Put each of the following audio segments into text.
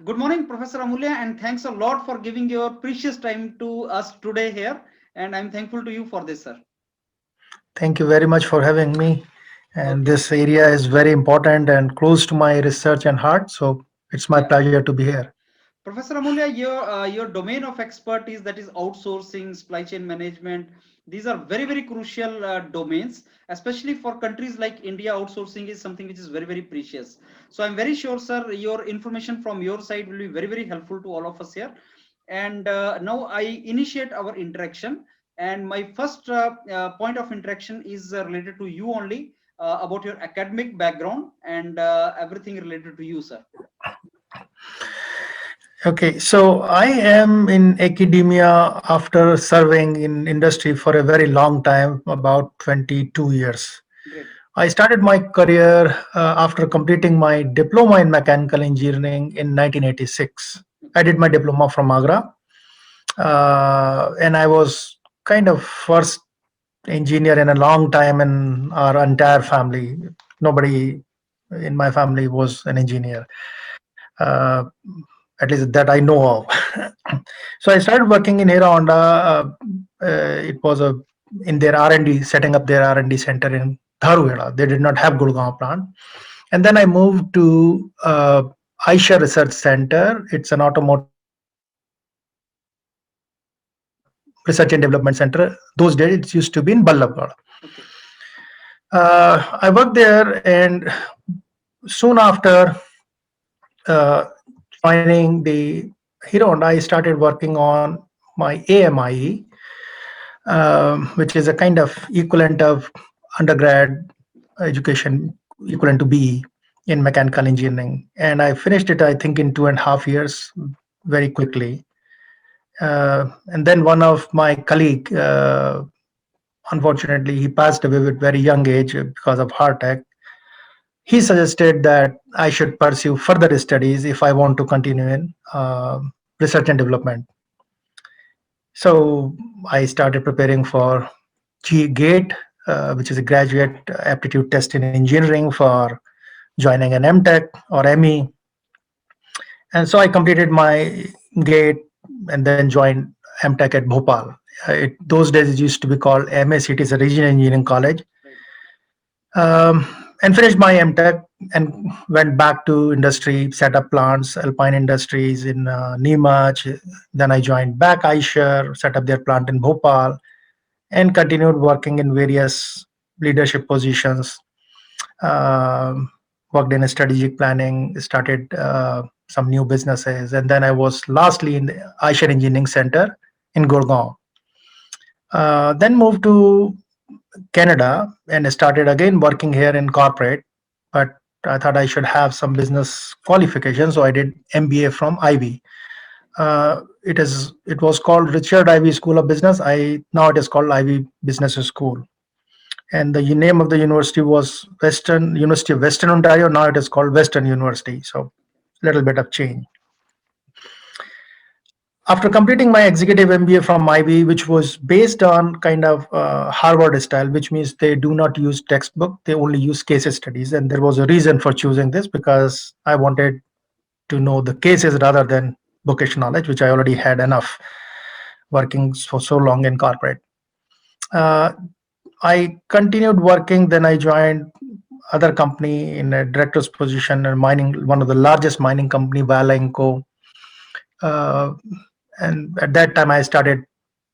Good morning, Professor Amulya, and thanks a lot for giving your precious time to us today here. And I'm thankful to you for this, sir. Thank you very much for having me. And Okay. this area is very important and close to my research and heart. So it's my Yeah. pleasure to be here. Professor Amulya, your domain of expertise, that is outsourcing, supply chain management. These are very crucial domains, especially for countries like India. Outsourcing is something which is very precious. So I'm very sure, sir, your information from your side will be very helpful to all of us here. And now I initiate our interaction. And my first point of interaction is related to you only, about your academic background and everything related to you, sir. Okay, so I am in academia after serving in industry for a very long time, about 22 years. Great. I started my career after completing my diploma in mechanical engineering in 1986. I Okay. did my diploma from Agra, and I was kind of first engineer in a long time in our entire family. Nobody in my family was an engineer, uh, at least that I know of. So I started working in Hero Honda. It was in their R&D, setting up their R&D center in Dharwada. They did not have Gurgaon plant. And then I moved to Aisha Research Center. It's an automotive research and development center. Those days it used to be in Ballabgarh. Okay. I worked there, and soon after uh, joining the Hero Honda, I started working on my AMIE, which is a kind of equivalent of undergrad education, equivalent to BE in mechanical engineering. And I finished it, I think, in 2.5 years, very quickly. And then one of my colleague, unfortunately, he passed away with very young age because of heart attack. He suggested that I should pursue further studies if I want to continue in research and development. So I started preparing for GATE, which is a graduate aptitude test in engineering for joining an MTech or ME. And so I completed my GATE and then joined MTech at Bhopal. Those days it used to be called MAC, it is a regional engineering college. Right. um, and finished my MTech and went back to industry, set up plants, Alpine Industries in Neemuch. Then I joined back Eicher, set up their plant in Bhopal, and continued working in various leadership positions. Um, Worked in strategic planning, started some new businesses, and then I was lastly in the Eicher Engineering Center in Gurgaon. Then moved to Canada and started again working here in corporate. But I thought I should have some business qualifications, so I did MBA from Ivy. It was called Richard Ivy School of Business. I Now it is called Ivy Business School, and the name of the university was Western University of Western Ontario. Now it is called Western University. So little bit of change. After completing my executive MBA from IB, which was based on kind of Harvard style, which means they do not use textbook, they only use case studies. And there was a reason for choosing this because I wanted to know the cases rather than bookish knowledge, which I already had enough working for so long in corporate. Uh, I continued working, then I joined other company in a director's position in mining, one of the largest mining company, Valenco. Uh, and at that time, I started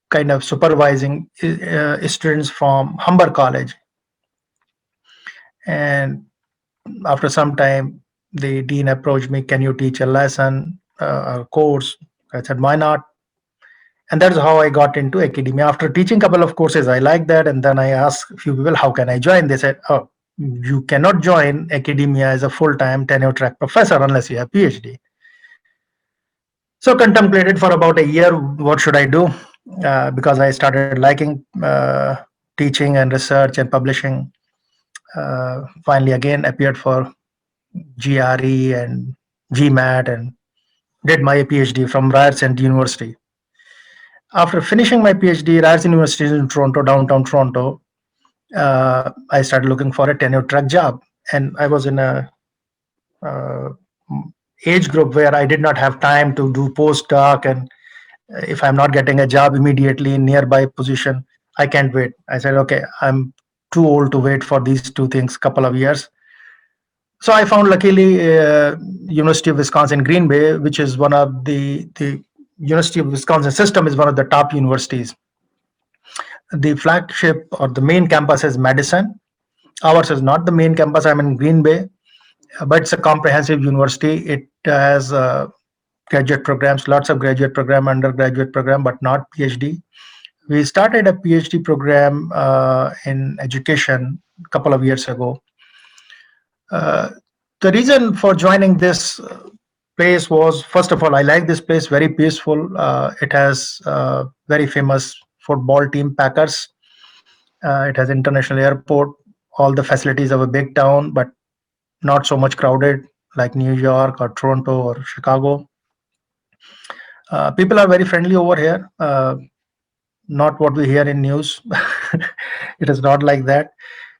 kind of supervising students from Humber College. And after some time, the dean approached me, "Can you teach a lesson, a course?" I said, "Why not?" And that's how I got into academia. After teaching a couple of courses, I liked that. And then I asked a few people, "How can I join?" They said, "Oh, you cannot join academia as a full-time tenure track professor unless you have PhD." So contemplated for about a year, what should I do? Because I started liking teaching and research and publishing. Finally, again appeared for GRE and GMAT and did my PhD from Ryerson University. After finishing my PhD, Ryerson University in Toronto, downtown Toronto, I started looking for a tenure track job, and I was in a uh, age group where I did not have time to do postdoc, and if I'm not getting a job immediately in nearby position, I can't wait. I said, okay, I'm too old to wait for these two things couple of years. So I found luckily University of Wisconsin Green Bay, which is one of the University of Wisconsin system is one of the top universities. The flagship or the main campus is Madison. Ours is not the main campus. I'm in Green Bay, but it's a comprehensive university. It has graduate programs, lots of graduate program, undergraduate program, but not PhD. We started a PhD program in education a couple of years ago. Uh, the reason for joining this place was, first of all, I like this place, very peaceful. It has very famous football team, Packers. It has international airport, all the facilities of a big town, but not so much crowded like New York or Toronto or Chicago. People are very friendly over here. Not what we hear in news. It is not like that.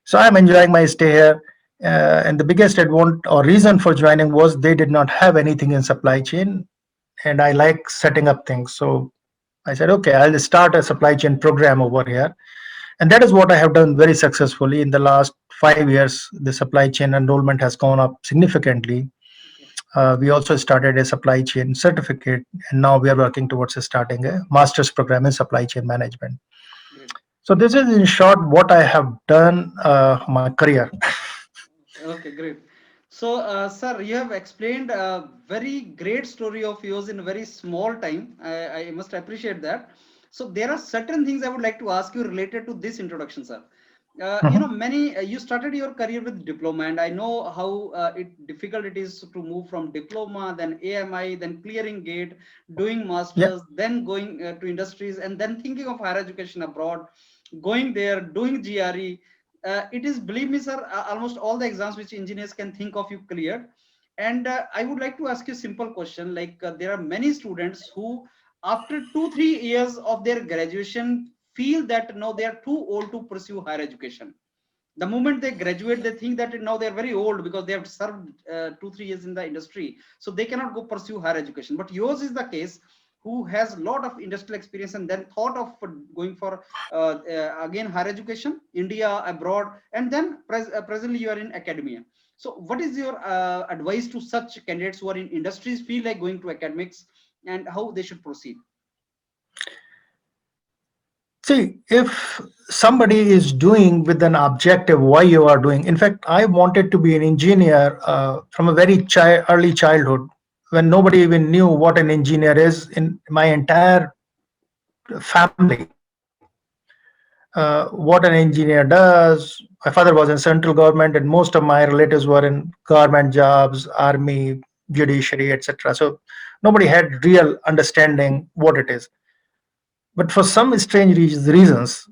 So I'm enjoying my stay here. And the biggest advantage or reason for joining was they did not have anything in supply chain, and I like setting up things. So I said, okay, I'll start a supply chain program over here, and that is what I have done very successfully in the last 5 years. The supply chain enrollment has gone up significantly. Okay, We also started a supply chain certificate, and now we are working towards starting a master's program in supply chain management. great. So this is in short what I have done my career. Okay, great. So, sir, you have explained a very great story of yours in a very small time. I must appreciate that. So, there are certain things I would like to ask you related to this introduction, sir. Mhm. You started your career with diploma, and I know how difficult it is to move from diploma, then AMI, then clearing gate, doing Yeah. masters, then going to industries, and then thinking of higher education abroad, going there, doing GRE. It is, believe me, sir, almost all the exams which engineers can think of you cleared. And I would like to ask you a simple question. Like there are many students who, after 2 3 years of their graduation, feel that now they are too old to pursue higher education. The moment they graduate, they think that now they're very old because they have served 2 3 years in the industry, so they cannot go pursue higher education. But yours is the case, who has a lot of industrial experience and then thought of going for again higher education, India, abroad, and then presently you are in academia. So what is your advice to such candidates who are in industries, feel like going to academics, and how they should proceed? See, if somebody is doing with an objective why you are doing, in fact, I wanted to be an engineer from a very early childhood when nobody even knew what an engineer is in my entire family. What an engineer does. My father was in central government, and most of my relatives were in government jobs, army, judiciary, etc. So nobody had real understanding what it is. But for some strange reasons,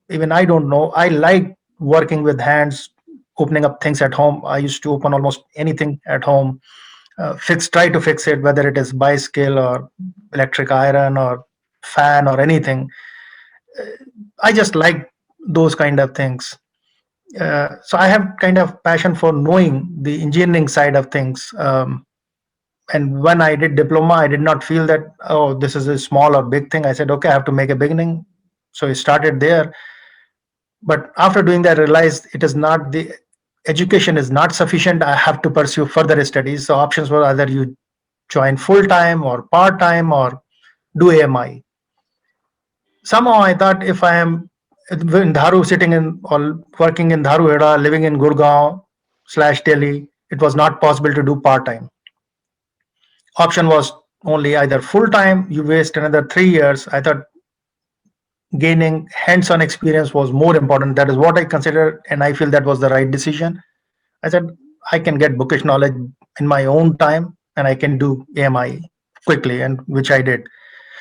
even I don't know, I like working with hands, opening up things at home. I used to open almost anything at home, try to fix it, whether it is bicycle or electric iron or fan or anything. I just like those kind of things. So I have kind of passion for knowing the engineering side of things. And when I did diploma, I did not feel that, oh, this is a small or big thing. I said, okay, I have to make a beginning. So I started there. But after doing that, I realized it is not the education is not sufficient. I have to pursue further studies. So options were either you join full time or part time or do AMI. Somehow I thought if I am in Dharu, sitting in or working in Dharuheda, living in Gurgaon slash Delhi, it was not possible to do part time. Option was only either full time, you waste another 3 years. I thought gaining hands on experience was more important. That is what I considered, and I feel that was the right decision. I said, I can get bookish knowledge in my own time and I can do AMI quickly, and which I did.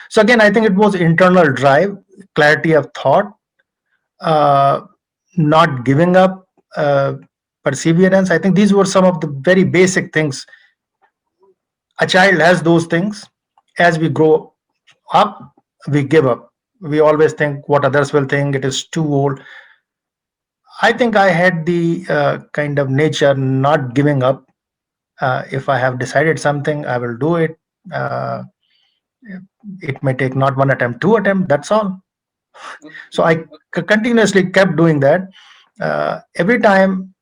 So again, I think it was internal drive, clarity of thought, uh, not giving up, perseverance. I think these were some of the very basic things. A child has those things. As we grow up, we give up. We always think what others will think, it is too old. I think I had the kind of nature not giving up. If I have decided something, I will do it. Uh, it may take not one attempt, two attempt. That's all. So Okay. I continuously kept doing that. Every time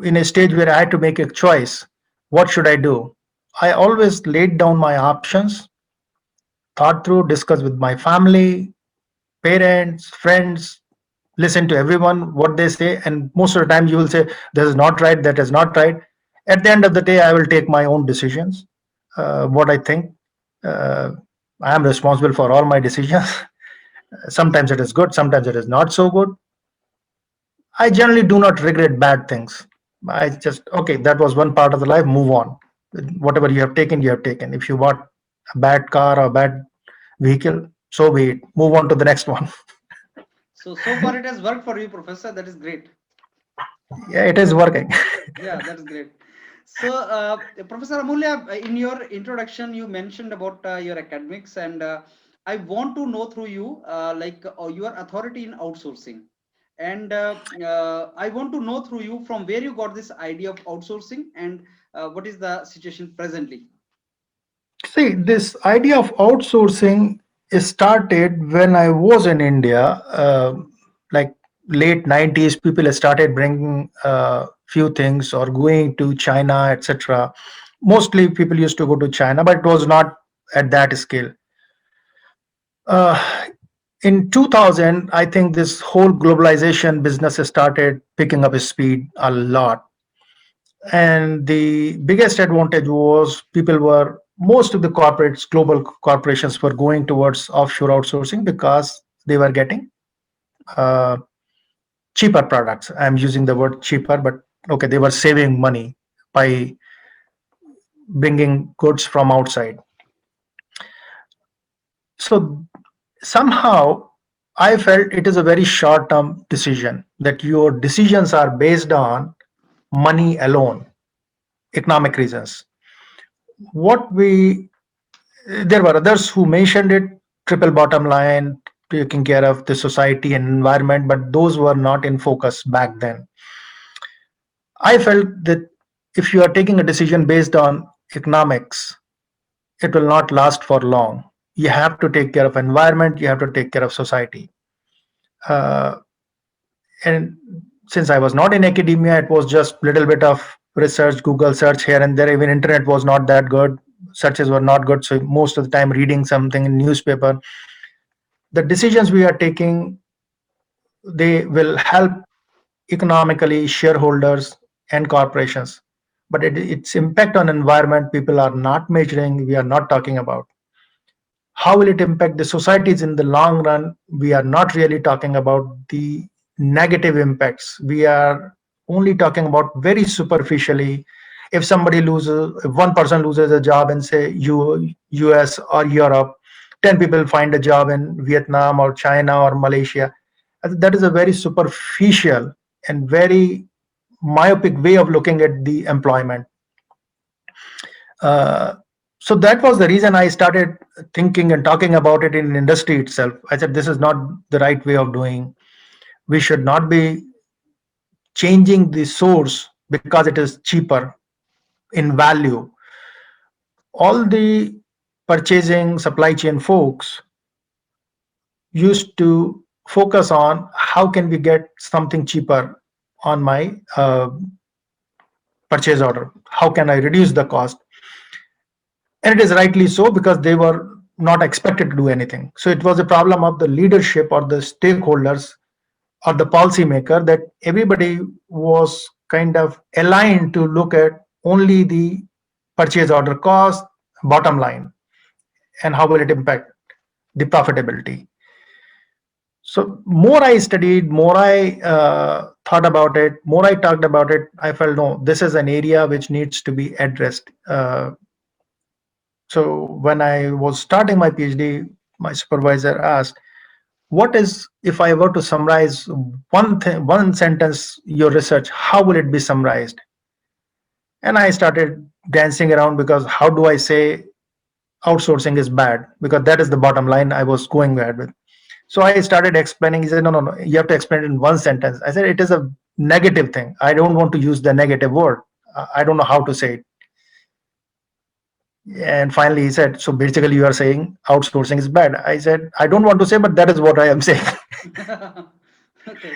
in a stage where I had to make a choice, what should I do? I always laid down my options, thought through, discussed with my family, parents, friends, listen to everyone what they say, and most of the time you will say this is not right, that is not right. At the end of the day, I will take my own decisions. What I think, uh, I am responsible for all my decisions. Sometimes it is good, sometimes it is not so good. I generally do not regret bad things. I just, okay, that was one part of the life, move on. Whatever you have taken, you have taken. If you bought a bad car or bad vehicle, so be it. Move on to the next one. So far it has worked for you, Professor. That is great. Yeah, it is working. Yeah, that's great. So, Professor Amulya, in your introduction, you mentioned about your academics, and I want to know through you, your authority in outsourcing. And I want to know through you from where you got this idea of outsourcing and what is the situation presently. See, this idea of outsourcing started when I was in India, like late 90s. People started bringing few things or going to China, etc. Mostly people used to go to China, but it was not at that scale. Uh, in 2000, I think this whole globalization business started picking up speed a lot. And the biggest advantage was people were, most of the corporates, global corporations were going towards offshore outsourcing because they were getting uh, cheaper products. I'm using the word cheaper, but okay, they were saving money by bringing goods from outside. So somehow I felt it is a very short term decision, that your decisions are based on money alone, economic reasons. What we There were others who mentioned it, triple bottom line, taking care of the society and environment, but those were not in focus back then. I felt that if you are taking a decision based on economics, it will not last for long. You have to take care of environment, you have to take care of society. uh, and since I was not in academia, it was just little bit of research, Google search here and there. Even internet was not that good, searches were not good, so most of the time reading something in newspaper. The decisions we are taking, they will help economically shareholders and corporations, but its impact on environment people are not measuring, we are not talking about. How will it impact the societies in the long run? We are not really talking about the negative impacts. We are only talking about very superficially. If somebody loses, if one person loses a job in say US or Europe, 10 people find a job in Vietnam or China or Malaysia. That is a very superficial and very myopic way of looking at the employment. uh, so that was the reason I started thinking and talking about it in industry itself. I said this is not the right way of doing. We should not be changing the source because it is cheaper in value. All the purchasing supply chain folks used to focus on how can we get something cheaper on my purchase order, how can I reduce the cost. And it is rightly so, because they were not expected to do anything. So it was a problem of the leadership or the stakeholders or the policymaker, that everybody was kind of aligned to look at only the purchase order cost, bottom line, and how will it impact the profitability. So more I studied, more I thought about it, more I talked about it, I felt no, this is an area which needs to be addressed. So when I was starting my PhD, my supervisor asked, "What is if I were to summarize one thing, one sentence, your research? How will it be summarized?" And I started dancing around, because how do I say outsourcing is bad? Because that is the bottom line I was going ahead with. So I started explaining. He said, "No, no, no. You have to explain it in one sentence." I said, "It is a negative thing. I don't want to use the negative word. I don't know how to say it." And finally he said, so basically you are saying outsourcing is bad. I said, I don't want to say, but that is what I am saying. Okay.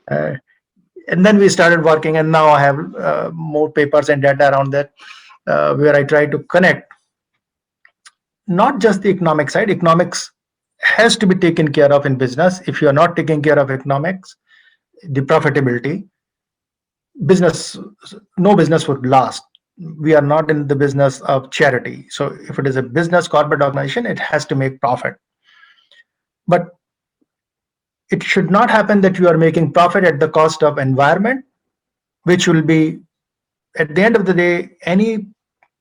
uh, and then we started working, and now I have more papers and data around that, where I try to connect not just the economic side. Economics has to be taken care of in business. If you are not taking care of economics, the profitability, business, no business would last. We are not in the business of charity. So if it is a business corporate organization, it has to make profit. But it should not happen that you are making profit at the cost of environment, which will be, at the end of the day, any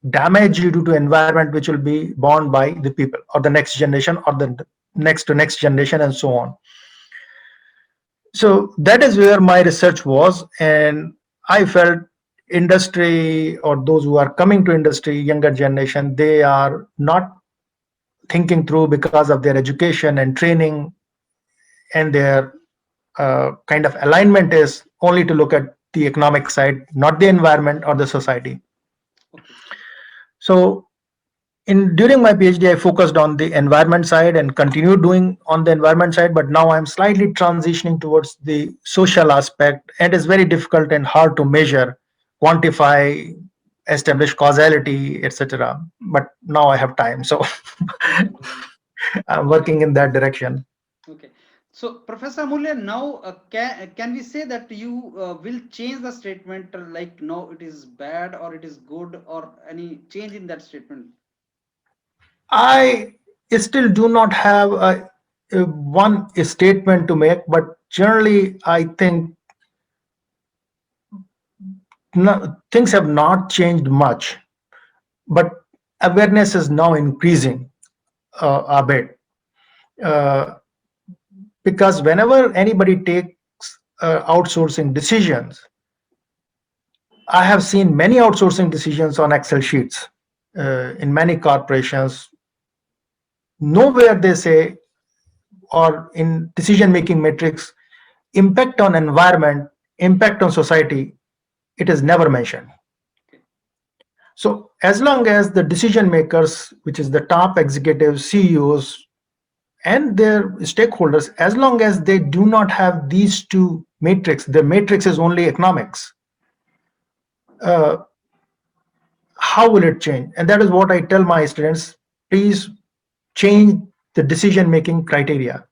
damage you do to environment, which will be borne by the people or the next generation or the next to next generation and so on. So that is where my research was, and I felt industry, or those who are coming to industry, younger generation, they are not thinking through because of their education and training, and their kind of alignment is only to look at the economic side, not the environment or the society. Okay. So during my PhD, I focused on the environment side and continued doing on the environment side, but now I'm slightly transitioning towards the social aspect, and it's very difficult and hard to measure, quantify, establish causality, etc. But now I have time, so I'm Okay. working in that direction. Okay. So, Professor Amulya, now can we say that you will change the statement like no, it is bad or it is good or any change in that statement? I still do not have a one statement to make, but generally I think no, things have not changed much, but awareness is now increasing a bit, uh, because whenever anybody takes outsourcing decisions, I have seen many outsourcing decisions on Excel sheets in many corporations. Nowhere they say, or in decision making matrix, impact on environment, impact on society, it is never mentioned. Okay. So as long as the decision makers, which is the top executives, CEOs, and their stakeholders, as long as they do not have these two matrix, the matrix is only economics, uh, how will it change? And that is what I tell my students, please change the decision making criteria.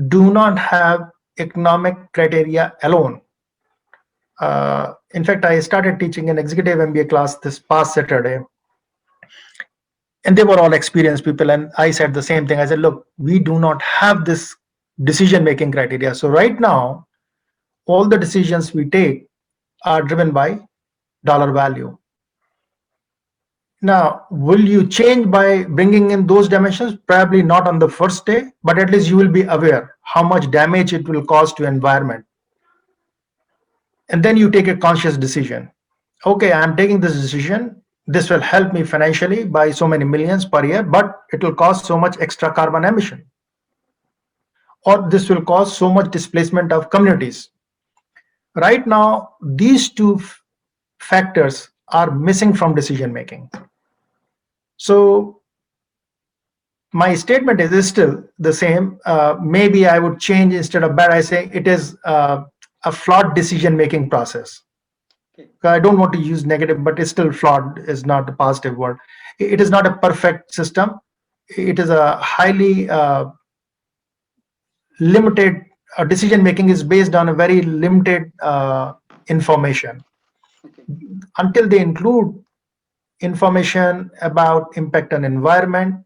Do not have economic criteria alone. In fact, I started teaching an executive MBA class this past Saturday, and they were all experienced people. And I said the same thing. I said, look, we do not have this decision making criteria. So right now, all the decisions we take are driven by dollar value. Now, will you change by bringing in those dimensions? Probably not on the first day, but at least you will be aware how much damage it will cause to environment. And then you take a conscious decision. Okay, I'm taking this decision. This will help me financially by so many millions per year, but it will cause so much extra carbon emission. Or this will cause so much displacement of communities. Right now, these two factors are missing from decision making. So my statement is still the same. Maybe I would change, instead of bad, I say it is a flawed decision making process. Okay. I don't want to use negative, but it's still flawed is not a positive word. It is not a perfect system. It is a highly limited, decision making is based on a very limited information. Okay. Until they include information about impact on environment,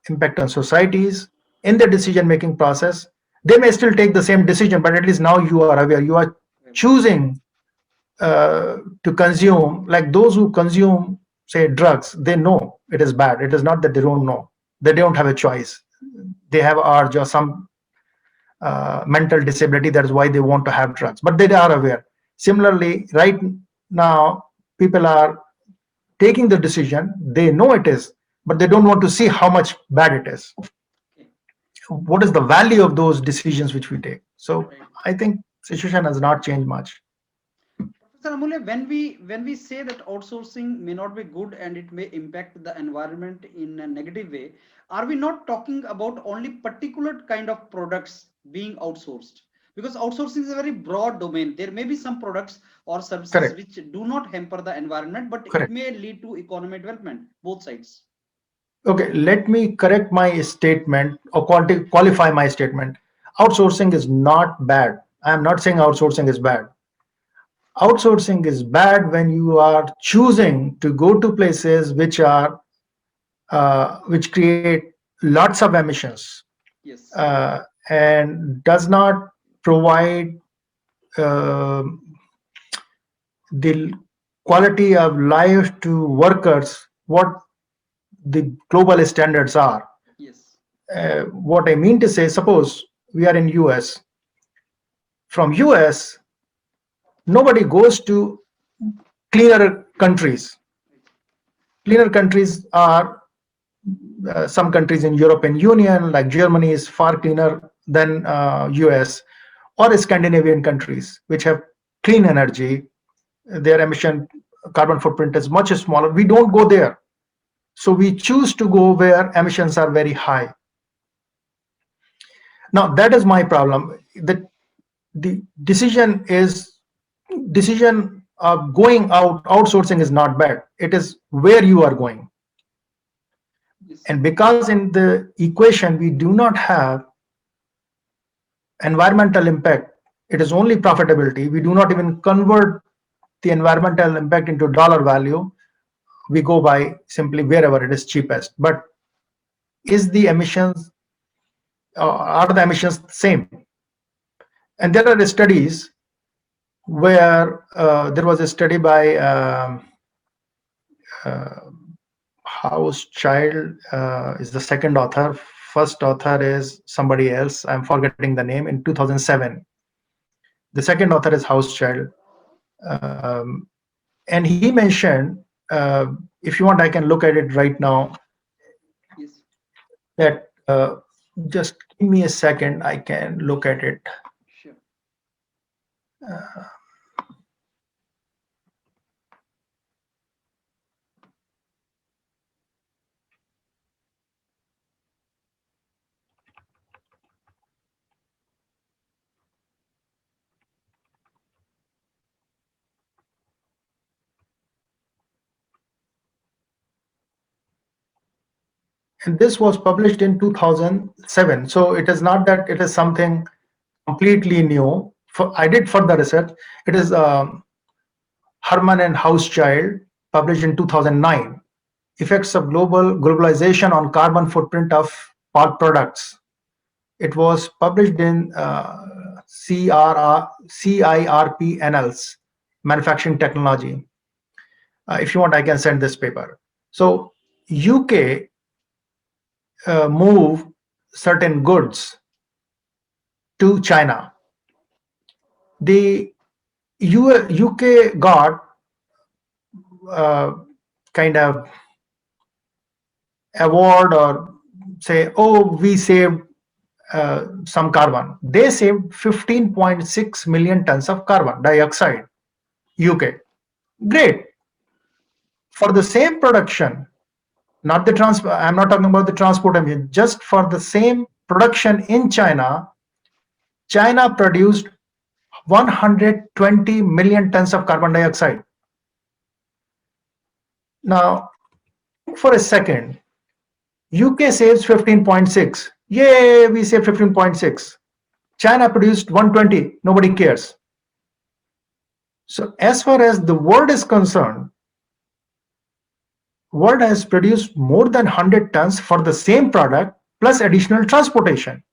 impact on societies in the decision making process, they may still take the same decision, but at least now you are aware, you are choosing to consume. Like those who consume, say, drugs, they know it is bad. It is not that they don't know, they don't have a choice. They have urge or some mental disability, that is why they want to have drugs, but they are aware. Similarly, right now people are taking the decision, they know it is, but they don't want to see how much bad it is. Okay. What is the value of those decisions which we take? So Right. I think situation has not changed much. So Amulya, when we say that outsourcing may not be good and it may impact the environment in a negative way, are we not talking about only particular kind of products being outsourced? Because outsourcing is a very broad domain. There may be some products or services Correct. which do not hamper the environment, but it Correct. may lead to economic development, both sides. Okay, let me correct my statement or qualify my statement. Outsourcing is not bad. I am not saying outsourcing is bad. Outsourcing is bad when you are choosing to go to places which create lots of emissions Yes. uh, and does not provide uh, the quality of life to workers what the global standards are. Yes. What I mean to say, suppose we are in US. From US, nobody goes to cleaner countries. Cleaner countries are some countries in European Union, like Germany, is far cleaner than US, or Scandinavian countries, which have clean energy. Their emission carbon footprint is much smaller. We don't go there. So we choose to go where emissions are very high. Now that is my problem. The decision of going out, outsourcing is not bad. It is where you are going. Yes. And because in the equation we do not have environmental impact, it is only profitability. We do not even convert the environmental impact into dollar value. We go by simply wherever it is cheapest. But is the emissions are the emissions the same? And there are studies where there was a study by uh, House Child is the second author. First author is somebody else. I'm forgetting the name. In 2007, the second author is House Child, um, and he mentioned. If you want, I can look at it right now. Yes. That just give me a second. I can look at it. Sure. And this was published in 2007. So it is not that it is something completely new. I did further research. It is Herman and Hauschild, published in 2009. Effects of globalization on carbon footprint of pulp products. It was published in CIRP Annals, Manufacturing Technology. If you want, I can send this paper. So UK move certain goods to China. The UK got uh, kind of award or say, oh, we saved some carbon. They saved 15.6 million tons of carbon dioxide. UK. Great. For the same production, not the transport, I'm not talking about the transport emission, just for the same production in China, China produced 120 million tons of carbon dioxide. Now, for a second, UK saves 15.6. Yay, we saved 15.6. China produced 120. Nobody cares. So as far as the world is concerned, world has produced more than 100 tons for the same product plus additional transportation.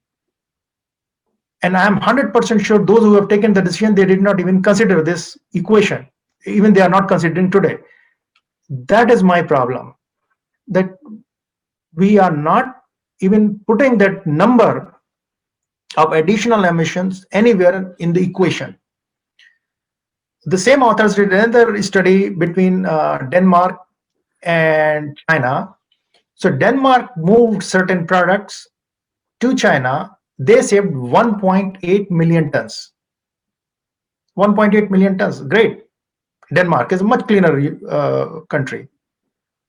And I am 100% sure those who have taken the decision, they did not even consider this equation. Even they are not considering today. That is my problem. That we are not even putting that number of additional emissions anywhere in the equation. The same authors did another study between Denmark and China. So Denmark moved certain products to China. They saved 1.8 million tons. 1.8 million tons, great. Denmark is a much cleaner country.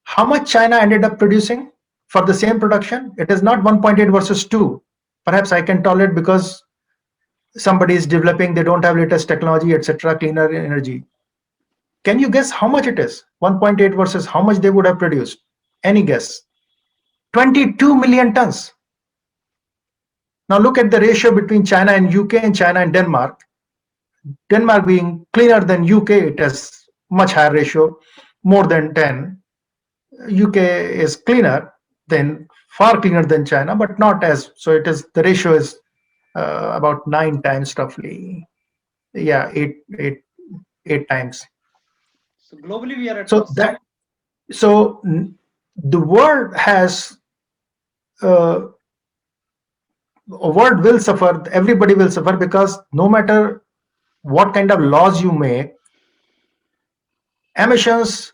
How much China ended up producing for the same production? It is not 1.8 versus 2. Perhaps I can tolerate because somebody is developing, they don't have latest technology, etc., cleaner energy. Can you guess how much it is? 1.8 versus how much they would have produced? Any guess? 22 million tons. Now look at the ratio between China and UK and China and Denmark. Denmark being cleaner than UK, it has much higher ratio, more than 10. UK is cleaner than, far cleaner than China, but not as, so it is, the ratio is about 9 times roughly. Yeah, eight times. So globally, we are at So first. that, so the world has, a world will suffer, everybody will suffer, because no matter what kind of laws you make, emissions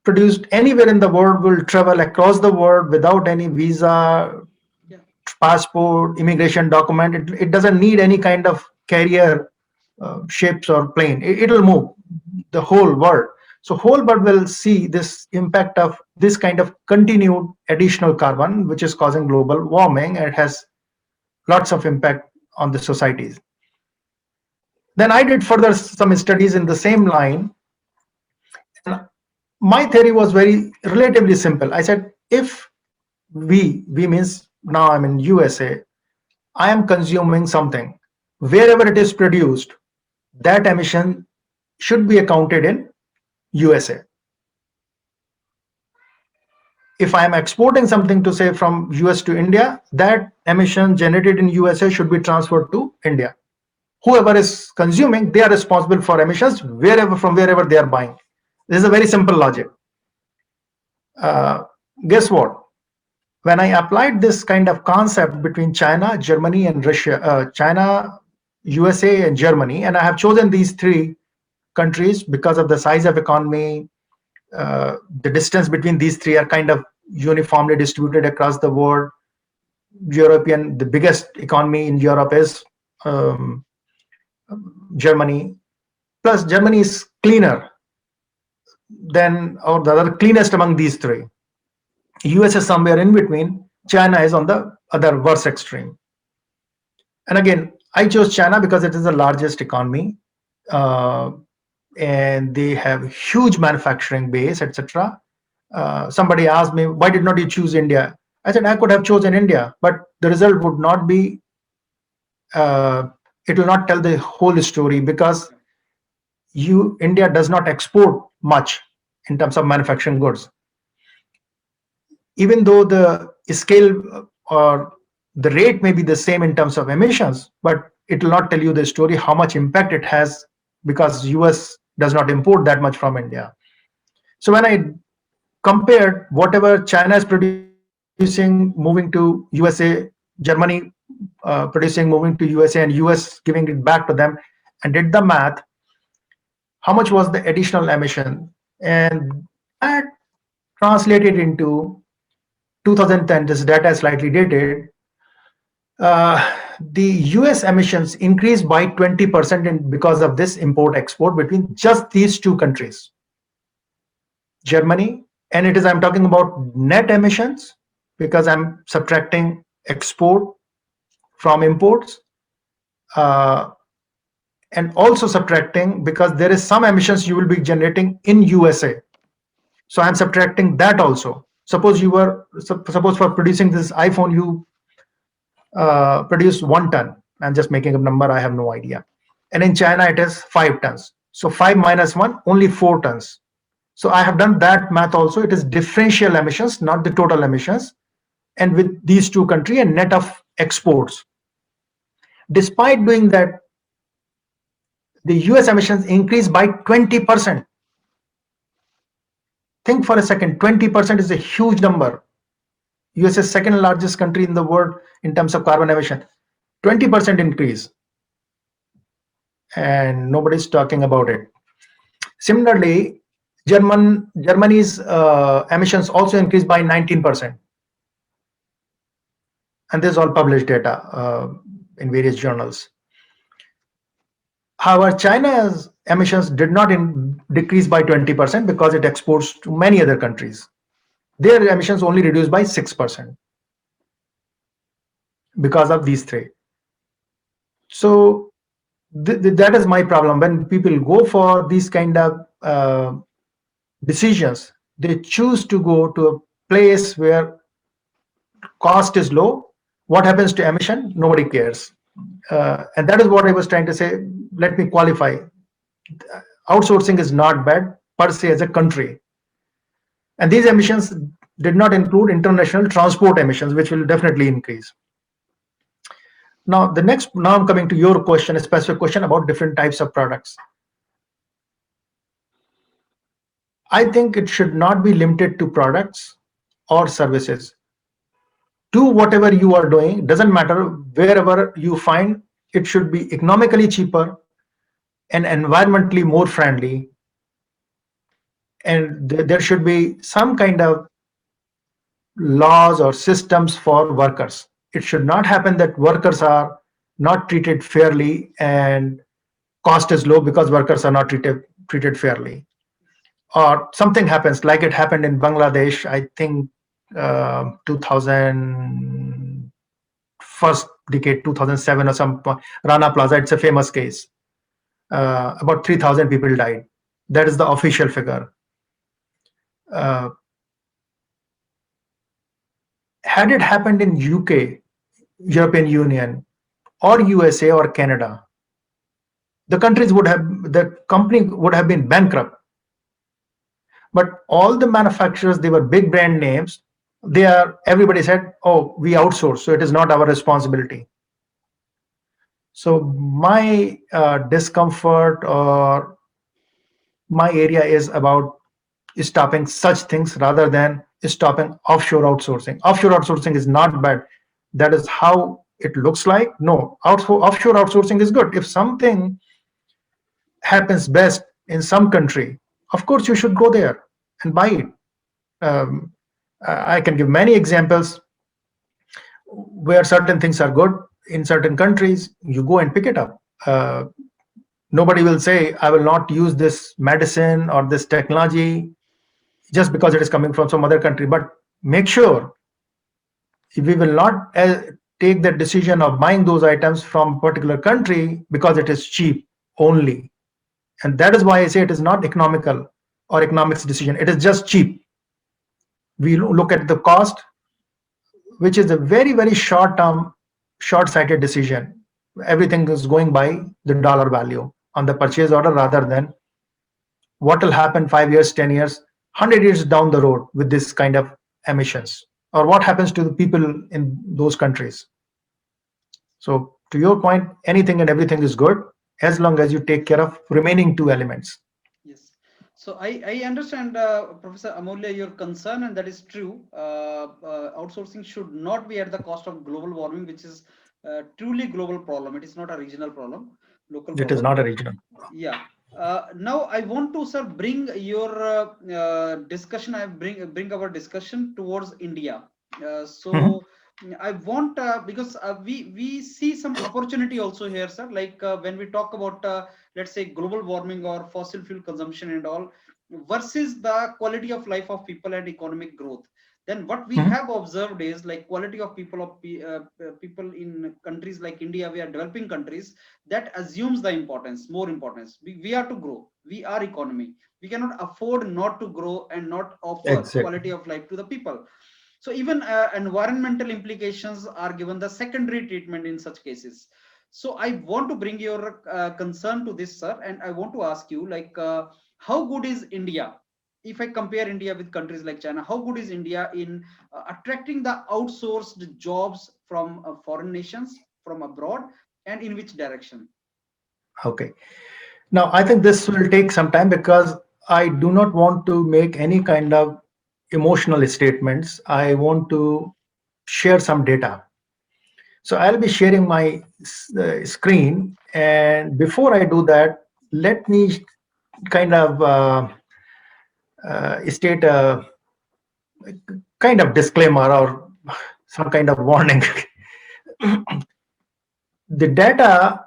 produced anywhere in the world will travel across the world without any visa, Yeah. passport, immigration document. It doesn't need any kind of carrier, ships or plane. It'll move the whole world. So whole world will see this impact of this kind of continued additional carbon, which is causing global warming, and it has lots of impact on the societies. Then I did further some studies in the same line. And my theory was very relatively simple. I said, if we means now I'm in USA, I am consuming something. Wherever it is produced, that emission should be accounted in USA. If I am exporting something to say from US to India, that emission generated in USA should be transferred to India. Whoever is consuming, they are responsible for emissions wherever, from wherever they are buying. This is a very simple logic. Guess what? When I applied this kind of concept between China, Germany, and Russia, China, USA, and Germany, and I have chosen these three countries because of the size of economy, the distance between these three are kind of uniformly distributed across the world. The biggest economy in Europe is um, Germany. Plus, Germany is cleaner than, or the other cleanest among these three. US is somewhere in between. China is on the other worst extreme. And again, I chose China because it is the largest economy, uh, and they have huge manufacturing base, etc. Somebody asked me, why did not you choose India? I said I could have chosen India, but the result would not be. It will not tell the whole story, because India does not export much in terms of manufacturing goods. Even though the scale or the rate may be the same in terms of emissions, but it will not tell you the story how much impact it has, because US does not import that much from India. So when I compared whatever China is producing moving to USA, Germany producing moving to USA, and US giving it back to them, and did the math, how much was the additional emission, and that translated into 2010. This data is slightly dated. The US emissions increased by 20% because of this import export between just these two countries, Germany, and it is, I'm talking about net emissions, because I'm subtracting export from imports, uh, and also subtracting because there is some emissions you will be generating in USA. So I'm subtracting that also. Suppose you were, suppose for producing this iPhone, you produce 1 ton. I'm just making a number, I have no idea. And in China, it is 5 tons. So 5 minus 1, only 4 tons. So I have done that math also. It is differential emissions, not the total emissions. And with these two countries and net of exports. Despite doing that, the US emissions increased by 20%. Think for a second, 20% is a huge number. US is second largest country in the world in terms of carbon emission. 20% increase. And nobody's talking about it. Similarly, Germany's emissions also increased by 19%. And this is all published data in various journals. However, China's emissions did not decrease by 20% because it exports to many other countries. Their emissions only reduced by 6% because of these three. So that is my problem. When people go for these kind of decisions, they choose to go to a place where cost is low. What happens to emission? Nobody cares. And that is what I was trying to say. Let me qualify. Outsourcing is not bad per se as a country. And these emissions did not include international transport emissions, which will definitely increase. Now, now I'm coming to your question, a specific question about different types of products. I think it should not be limited to products or services. Do whatever you are doing, doesn't matter wherever you find, it should be economically cheaper and environmentally more friendly. And there should be some kind of laws or systems for workers. It should not happen that workers are not treated fairly and cost is low because workers are not treated fairly. Or something happens like it happened in Bangladesh, I think 2000 first decade, 2007 or some Rana Plaza. It's a famous case. About 3,000 people died. That is the official figure. Had it happened in UK, European Union, or USA or Canada, the company would have been bankrupt. But all the manufacturers, they were big brand names. Everybody said, oh, we outsource, so it is not our responsibility. So my discomfort or my area is about stopping such things rather than stopping offshore outsourcing. Offshore outsourcing is not bad. That is how it looks like. No, offshore outsourcing is good. If something happens best in some country, of course you should go there and buy it. I can give many examples where certain things are good in certain countries. You go and pick it up. Nobody will say, I will not use this medicine or this technology just because it is coming from some other country. But make sure we will not take the decision of buying those items from a particular country because it is cheap only. And that is why I say it is not economical or economics decision. It is just cheap. We look at the cost, which is a very, very short-term, short-sighted decision. Everything is going by the dollar value on the purchase order rather than what will happen 5 years, 10 years, 100 years down the road with this kind of emissions, or what happens to the people in those countries. So to your point, anything and everything is good as long as you take care of remaining two elements. Yes. So I understand, Professor Amulya, your concern, and that is true. Outsourcing should not be at the cost of global warming, which is truly global problem. It is not a regional problem, local It is problem. not a regional. Yeah. Now I want to, sir, bring your discussion. I bring our discussion towards India. So I want because we see some opportunity also here, sir. Like when we talk about let's say global warming or fossil fuel consumption and all versus the quality of life of people and economic growth, then what we have observed is like quality of people in countries like India, we are developing countries, that assumes the importance, more importance. We are to grow, we are economy, we cannot afford not to grow and not offer Exactly. quality of life to the people. So even environmental implications are given the secondary treatment in such cases. So I want to bring your concern to this, sir, and I want to ask you like how good is India? If I compare India with countries like China, how good is India in attracting the outsourced jobs from foreign nations, from abroad, and in which direction? Okay. Now, I think this will take some time because I do not want to make any kind of emotional statements. I want to share some data. So I'll be sharing my screen. And before I do that, let me kind of state a kind of disclaimer or some kind of warning. The data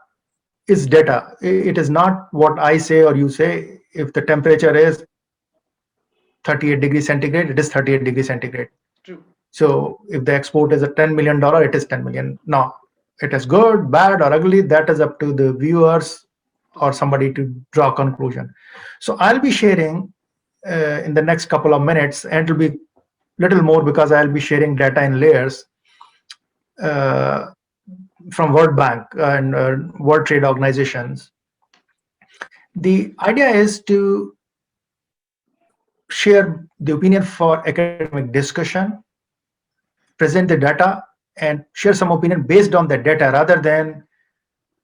is data. It is not what I say or you say. If the temperature is 38 degrees centigrade, it is 38 degrees centigrade. True. So if the export is a $10 million, it is 10 million. No, it is good, bad, or ugly. That is up to the viewers To or see. somebody to draw conclusion. So I'll be sharing in the next couple of minutes, and it'll be little more because I'll be sharing data in layers uh, from World Bank and World Trade Organizations. The idea is to share the opinion for academic discussion, present the data, and share some opinion based on the data rather than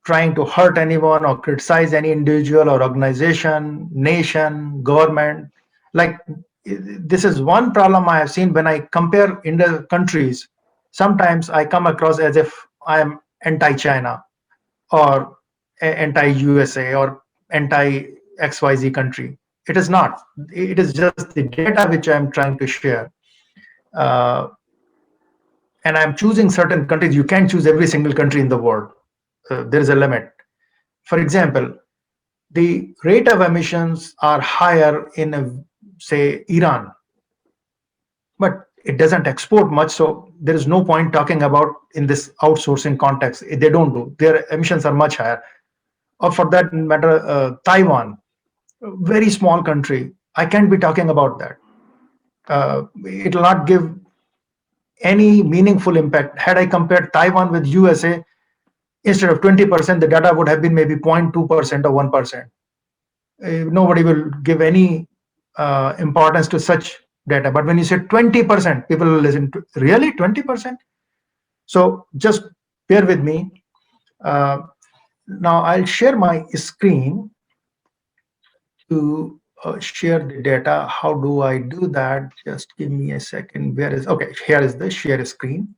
trying to hurt anyone or criticize any individual or organization, nation, government. Like, this is one problem I have seen when I compare in the countries. Sometimes I come across as if I am anti-China or anti-USA or anti-XYZ country. It is not. It is just the data which I am trying to share. Uh, and I'm choosing certain countries. You can't choose every single country in the world. There is a limit. For example, the rate of emissions are higher in, say, Iran, but it doesn't export much. So there is no point talking about in this outsourcing context. They don't do. Their emissions are much higher. Or for that matter, Taiwan, a very small country. I can't be talking about that. It will not give any meaningful impact. Had I compared Taiwan with USA, instead of 20%, the data would have been maybe 0.2% or 1%. Nobody will give any importance to such data. But when you say 20%, people will listen to, really 20%? So just bear with me. Now I'll share my screen to share the data. How do I do that? Just give me a second. Where is, okay, here is the share screen.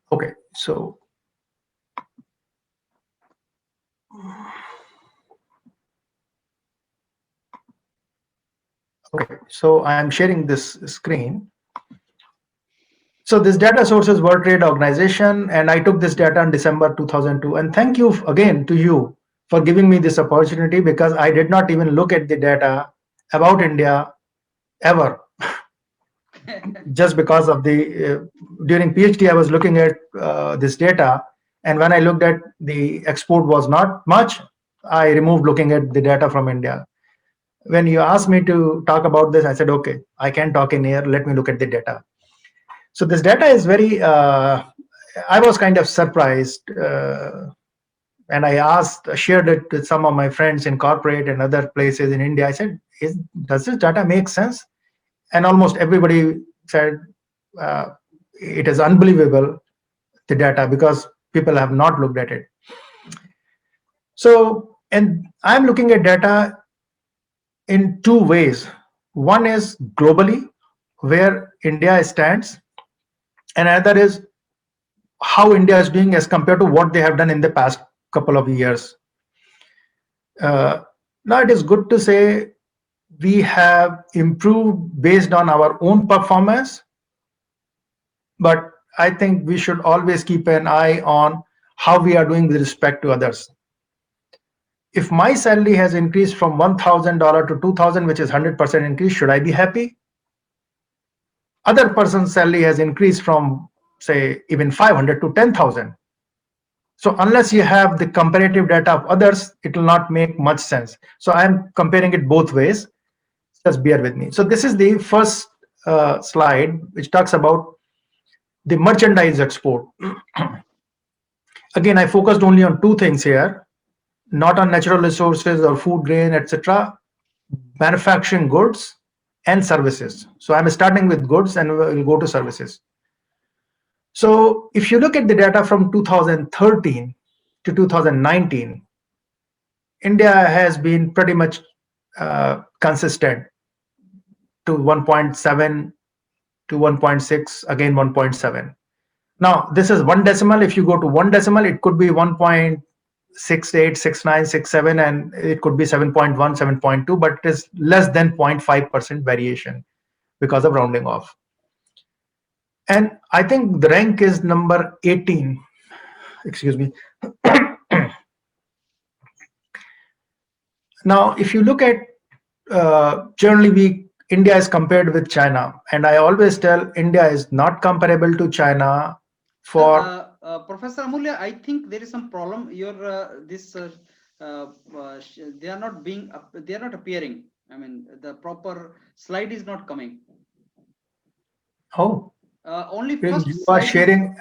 Okay, so okay, so I'm sharing this screen. So this data source is World Trade Organization, and I took this data in December 2002. And thank you again to you for giving me this opportunity, because I did not even look at the data about India ever. Just because of the during PhD, I was looking at this data, and when I looked at the export was not much, I removed looking at the data from India. When you asked me to talk about this, I said, okay, I can talk in here. Let me look at the data. So this data is very, I was kind of surprised, and I shared it with some of my friends in corporate and other places in India. I said, does this data make sense? And almost everybody said, it is unbelievable, the data, because people have not looked at it. So, and I'm looking at data in two ways. One is globally, where India stands, and another is how India is doing as compared to what they have done in the past couple of years. Now, it is good to say we have improved based on our own performance, but I think we should always keep an eye on how we are doing with respect to others. If my salary has increased from $1,000 to $2,000, which is 100% increase, should I be happy? Other person's salary has increased from, say, even 500 to 10,000. So unless you have the comparative data of others, it will not make much sense. So I'm comparing it both ways. Just bear with me. So this is the first slide, which talks about the merchandise export. Again, I focused only on two things here, not on natural resources or food grain, etc. Manufacturing goods and services. So I'm starting with goods and we'll go to services. So if you look at the data from 2013 to 2019, India has been pretty much consistent to 1.7 to 1.6, again 1.7. Now, this is one decimal. If you go to one decimal, it could be 1.68, 69, 67, and it could be 7.1, 7.2, but it is less than 0.5% variation because of rounding off. And I think the rank is number 18, excuse me, Now, if you look at generally India is compared with China, and I always tell India is not comparable to China Sir, for. Professor Amulya, I think there is some problem. Your this they are not being they are not appearing. I mean, the proper slide is not coming. Oh, Only you first are slide is sharing.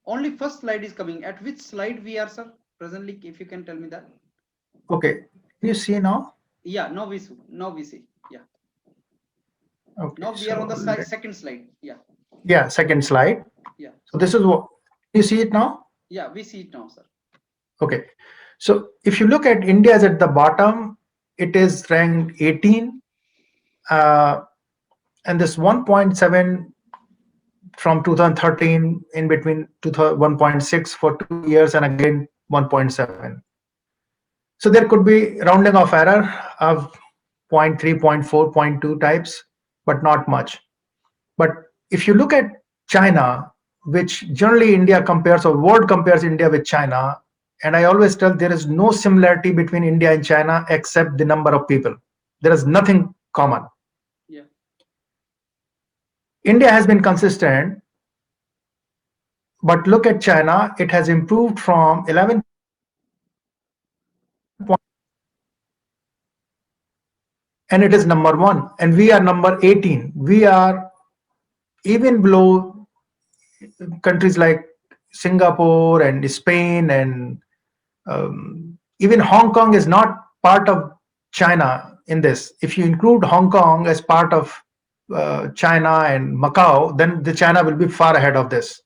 only first slide is coming. At which slide we are, sir? Presently, if you can tell me that. Okay, you see now. Yeah, now we see. Yeah, Okay, now we are so on the second slide. Yeah, yeah, second slide. yeah. So this is what you see it now. Yeah, we see it now, sir. Okay, so if you look at India is at the bottom, it is ranked 18, uh, and this 1.7 from 2013 in between 1.6 for 2 years and again 1.7. So there could be rounding of error of 0. 0.3, 0.4, 0.2 types, but not much. But if you look at China, which generally India compares or world compares India with China, and I always tell there is no similarity between India and China except the number of people. There is nothing common. Yeah. India has been consistent, but look at China, it has improved from 11 and it is number 1 and we are number 18. We are even below countries like Singapore and Spain, and even Hong Kong is not part of China in this. If you include Hong Kong as part of China and Macau, then the China will be far ahead of this.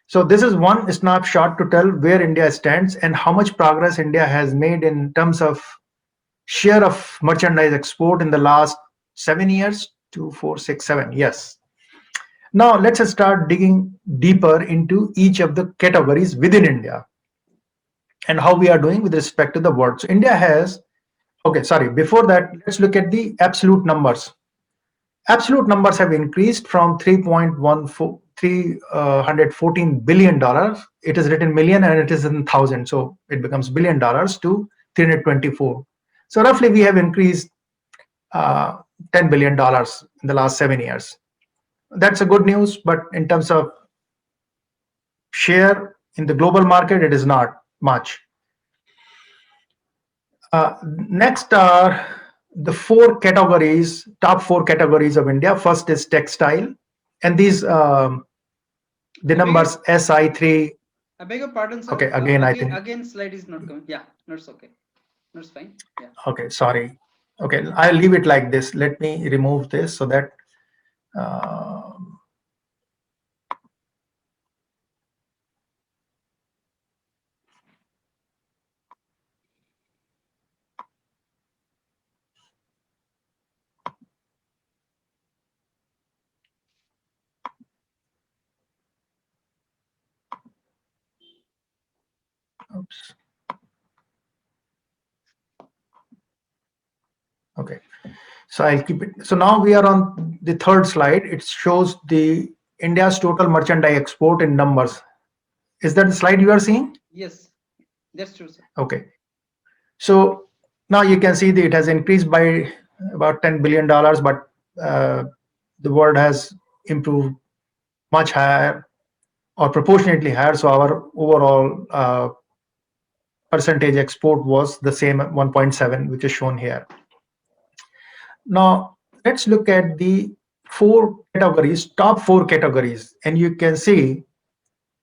So this is one snapshot to tell where India stands and how much progress India has made in terms of share of merchandise export in the last 7 years, 2, 4, 6, 7. Yes. Now let's start digging deeper into each of the categories within India and how we are doing with respect to the world. So India has, okay, sorry, before that, let's look at the absolute numbers. Absolute numbers have increased from 314 billion dollars. It is written million and it is in thousand, so it becomes billion dollars to 324. So roughly we have increased $10 billion in the last 7 years. That's a good news, but in terms of share in the global market, it is not much. Next are the top four categories of India. First is textile, and these the numbers SI3. I beg your pardon, sir. Okay, again I think. Again slide is not coming. Yeah, that's okay. That's fine. Yeah. Okay, sorry. Okay, I'll leave it like this. Let me remove this so that. Oops. Okay, so I'll keep it. So now we are on the third slide. It shows the India's total merchandise export in numbers. Is that the slide you are seeing? Yes, that's true, sir. Okay. So now you can see that it has increased by about $10 billion, but the world has improved much higher or proportionately higher. So our overall percentage export was the same 1.7, which is shown here. Now let's look at the top four categories, and you can see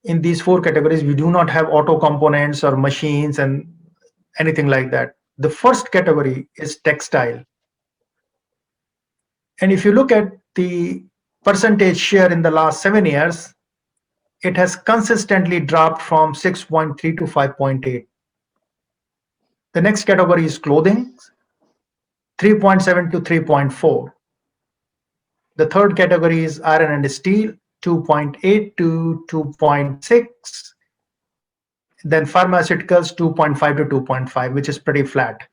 in these four categories we do not have auto components or machines and anything like that. The first category is textile, and if you look at the percentage share in the last 7 years, it has consistently dropped from 6.3 to 5.8. The next category is clothing, 3.7 to 3.4. The third category is iron and steel, 2.8 to 2.6. Then pharmaceuticals, 2.5 to 2.5, which is pretty flat.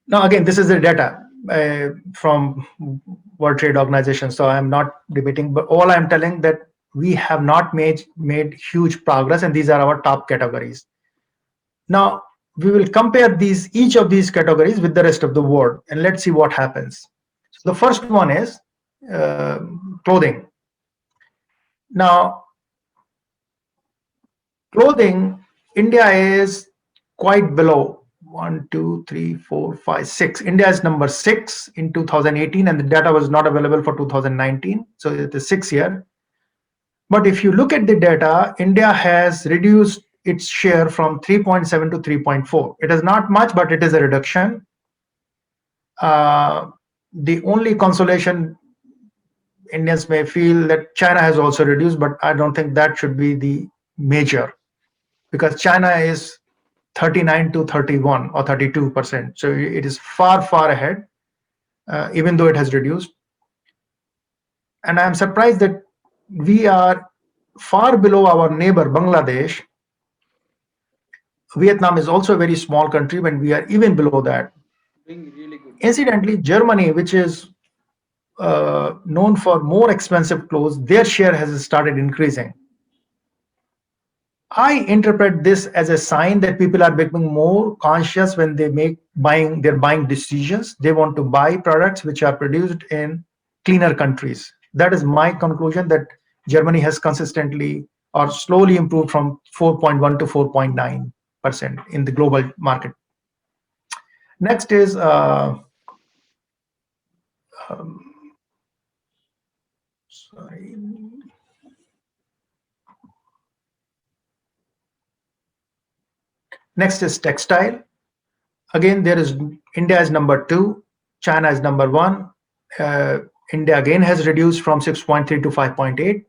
Now, again, this is the data from World Trade Organization, so I'm not debating, but all I'm telling that we have not made huge progress, and these are our top categories. Now we will compare each of these categories with the rest of the world, and let's see what happens. So the first one is clothing. Now, clothing, India is quite below. 1, 2, 3, 4, 5, 6. India is number 6 in 2018, and the data was not available for 2019. So it is 6 year. But if you look at the data, India has reduced its share from 3.7 to 3.4. It is not much, but it is a reduction. The only consolation Indians may feel that China has also reduced, but I don't think that should be the major, because China is 39 to 31 or 32%. So it is far, far ahead, even though it has reduced. And I'm surprised that we are far below our neighbor, Bangladesh. Vietnam is also a very small country, when we are even below that. Doing really good. Incidentally, Germany, which is known for more expensive clothes, their share has started increasing. I interpret this as a sign that people are becoming more conscious when they make their buying decisions. They want to buy products which are produced in cleaner countries. That is my conclusion, that Germany has consistently or slowly improved from 4.1 to 4.9% in the global market. Next is sorry. Next is textile. Again, there is India is number 2, China is number 1. India again has reduced from 6.3 to 5.8.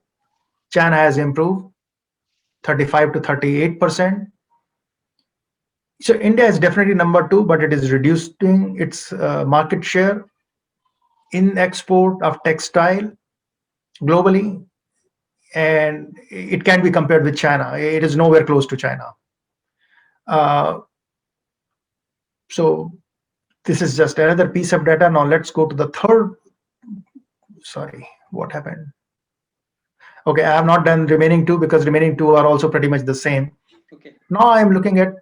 China has improved 35 to 38%. So India is definitely number 2, but it is reducing its market share in export of textile globally, and it can be compared with China. It is nowhere close to China. So this is just another piece of data. Now let's go to the third. Sorry, what happened? Okay, I have not done remaining 2 because remaining 2 are also pretty much the same. Okay. Now I am looking at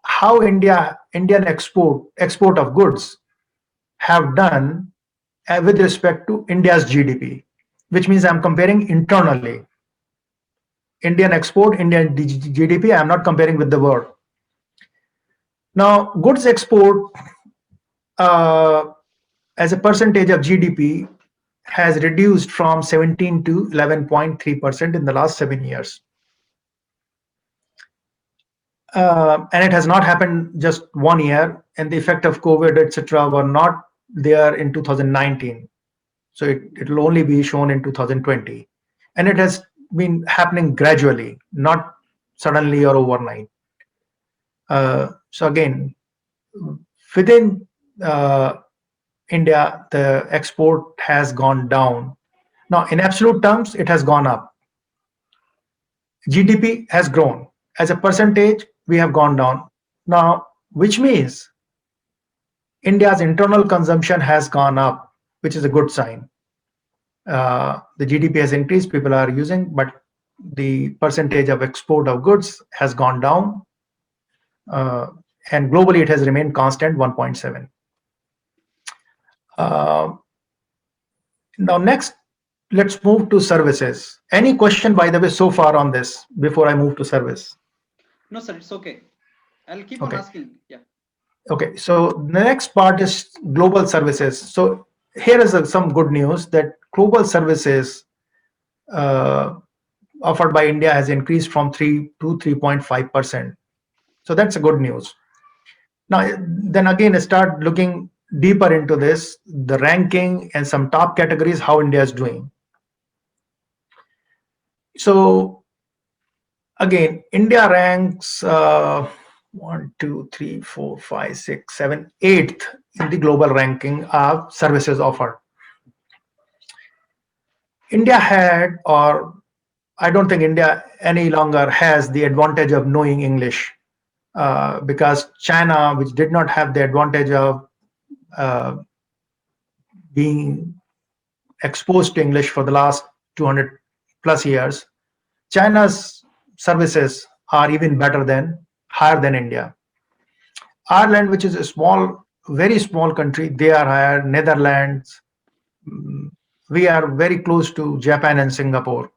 how Indian export of goods have done with respect to India's GDP, which means I'm comparing internally. Indian export, Indian GDP, I'm not comparing with the world. Now, goods export as a percentage of GDP has reduced from 17 to 11.3% in the last 7 years. And it has not happened just 1 year, and the effect of COVID, etc., were not there in 2019. So it will only be shown in 2020. And it has been happening gradually, not suddenly or overnight. So again, within India, the export has gone down. Now, in absolute terms, it has gone up. GDP has grown. As a percentage, we have gone down. Now, which means India's internal consumption has gone up, which is a good sign. The GDP has increased, people are using, but the percentage of export of goods has gone down. And globally, it has remained constant, 1.7. Now, next, let's move to services. Any question, by the way, so far on this before I move to service? No, sir, it's okay. I'll keep on Okay. asking. Yeah. Okay, so the next part is global services. So here is some good news that global services offered by India has increased from 3 to 3.5%. So that's a good news. Now, then again, start looking deeper into this, the ranking and some top categories, how India is doing. So again, India ranks 1, 2, 3, 4, 5, 6, 7, 8th in the global ranking of services offered. India had, or I don't think India any longer has the advantage of knowing English, because China, which did not have the advantage of being exposed to English for the last 200 plus years, China's services are even better than higher than India. Ireland, which is a small, very small country, they are higher. Netherlands, we are very close to Japan and Singapore.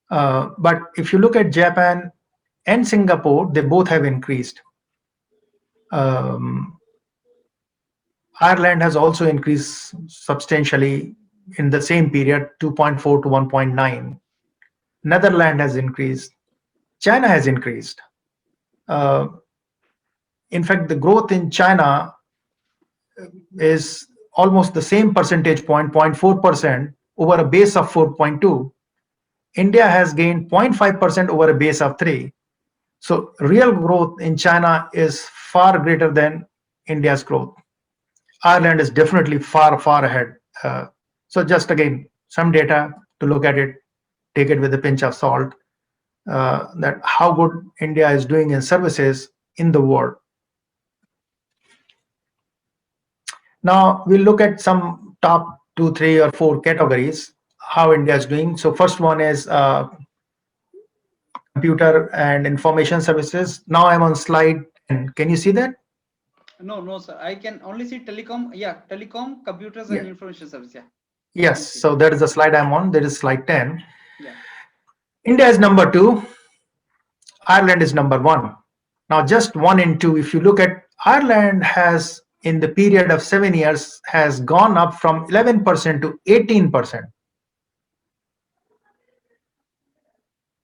But if you look at Japan and Singapore, they both have increased. Um, Ireland has also increased substantially in the same period, 2.4 to 1.9. Netherlands has increased. China has increased. Uh, in fact, the growth in China is almost the same percentage point, 0.4%, over a base of 4.2. India has gained 0.5% over a base of 3. So real growth in China is far greater than India's growth. Ireland is definitely far, far ahead. So just again, some data to look at it, take it with a pinch of salt, that how good India is doing in services in the world. Now we'll look at some top 2, 3, or 4 categories, how India is doing. So first one is computer and information services. Now I'm on slide 10. Can you see that? No, no, sir. I can only see telecom. Yeah, telecom, computers, and Yeah. information service. Yeah. Yes. So that is the slide I'm on. That is slide 10. Yeah. India is number 2. Ireland is number 1. Now just 1 and 2. If you look at Ireland has, in the period of 7 years, has gone up from 11% to 18%,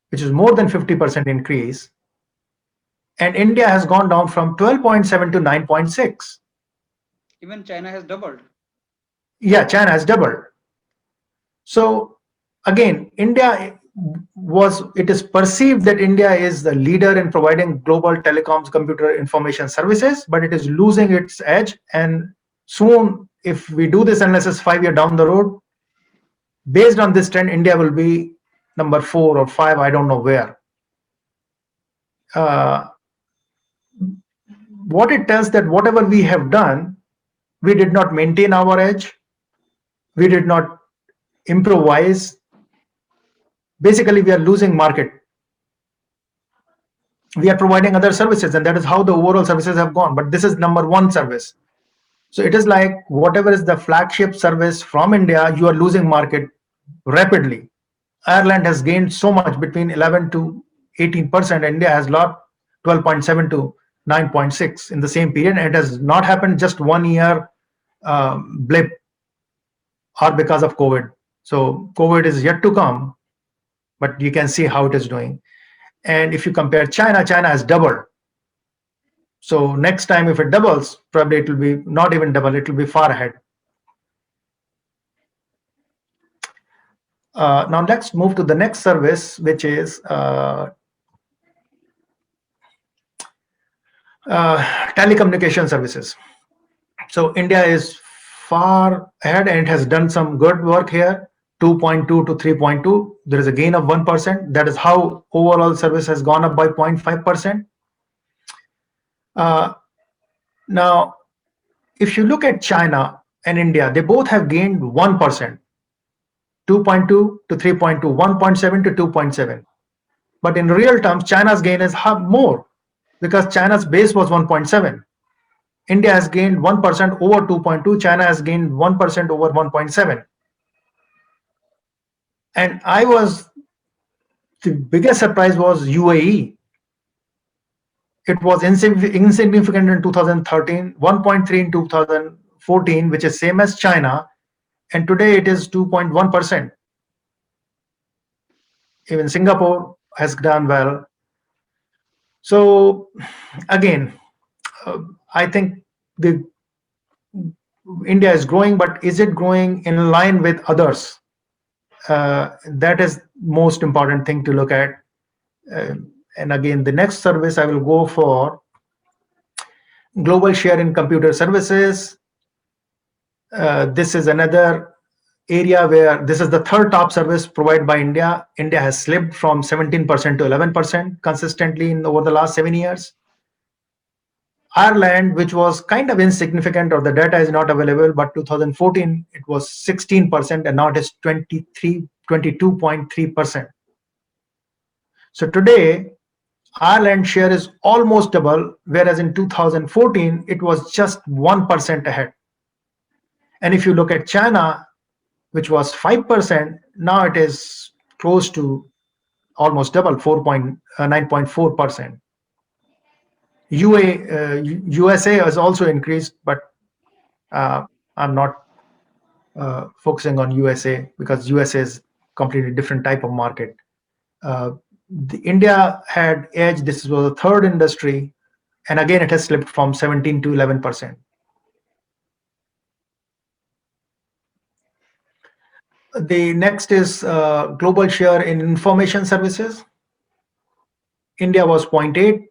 which is more than 50% increase. And India has gone down from 12.7 to 9.6. Even China has doubled. Yeah, China has doubled. So again, it is perceived that India is the leader in providing global telecoms computer information services, but it is losing its edge. And soon, if we do this analysis 5 years down the road, based on this trend, India will be number 4 or 5, I don't know where. What it tells that whatever we have done, we did not maintain our edge, we did not improvise. Basically, we are losing market. We are providing other services, and that is how the overall services have gone. But this is number 1 service. So it is like whatever is the flagship service from India, you are losing market rapidly. Ireland has gained so much, between 11 to 18%. India has lost 12.7 to 9.6 in the same period. And it has not happened just 1 year blip or because of COVID. So COVID is yet to come, but you can see how it is doing. And if you compare China, China has doubled. So next time, if it doubles, probably it will be not even double, it will be far ahead. Now let's move to the next service, which is telecommunication services. So India is far ahead and has done some good work here. 2.2 to 3.2, there is a gain of 1%. That is how overall service has gone up by 0.5%. Now, if you look at China and India, they both have gained 1%, 2.2 to 3.2, 1.7 to 2.7. But in real terms, China's gain is more, because China's base was 1.7. India has gained 1% over 2.2. China has gained 1% over 1.7. And the biggest surprise was UAE. It was insignificant in 2013, 1.3 in 2014, which is same as China, and today it is 2.1%. Even Singapore has done well. So again, I think India is growing, but is it growing in line with others? That is most important thing to look at. And again, the next service I will go for global share in computer services. This is another area where this is the 3rd top service provided by India. India has slipped from 17% to 11% consistently over the last 7 years. Ireland, which was kind of insignificant, or the data is not available, but 2014 it was 16%, and now it is 22.3%. So today Ireland share is almost double, whereas in 2014 it was just 1% ahead. And if you look at China, which was 5%, now it is close to almost double, 9.4%. USA has also increased, but I'm not focusing on USA because USA is completely different type of market. The India had edge. This was the third industry, and again it has slipped from 17 to 11%. The next is global share in information services. India was zero point 0.8,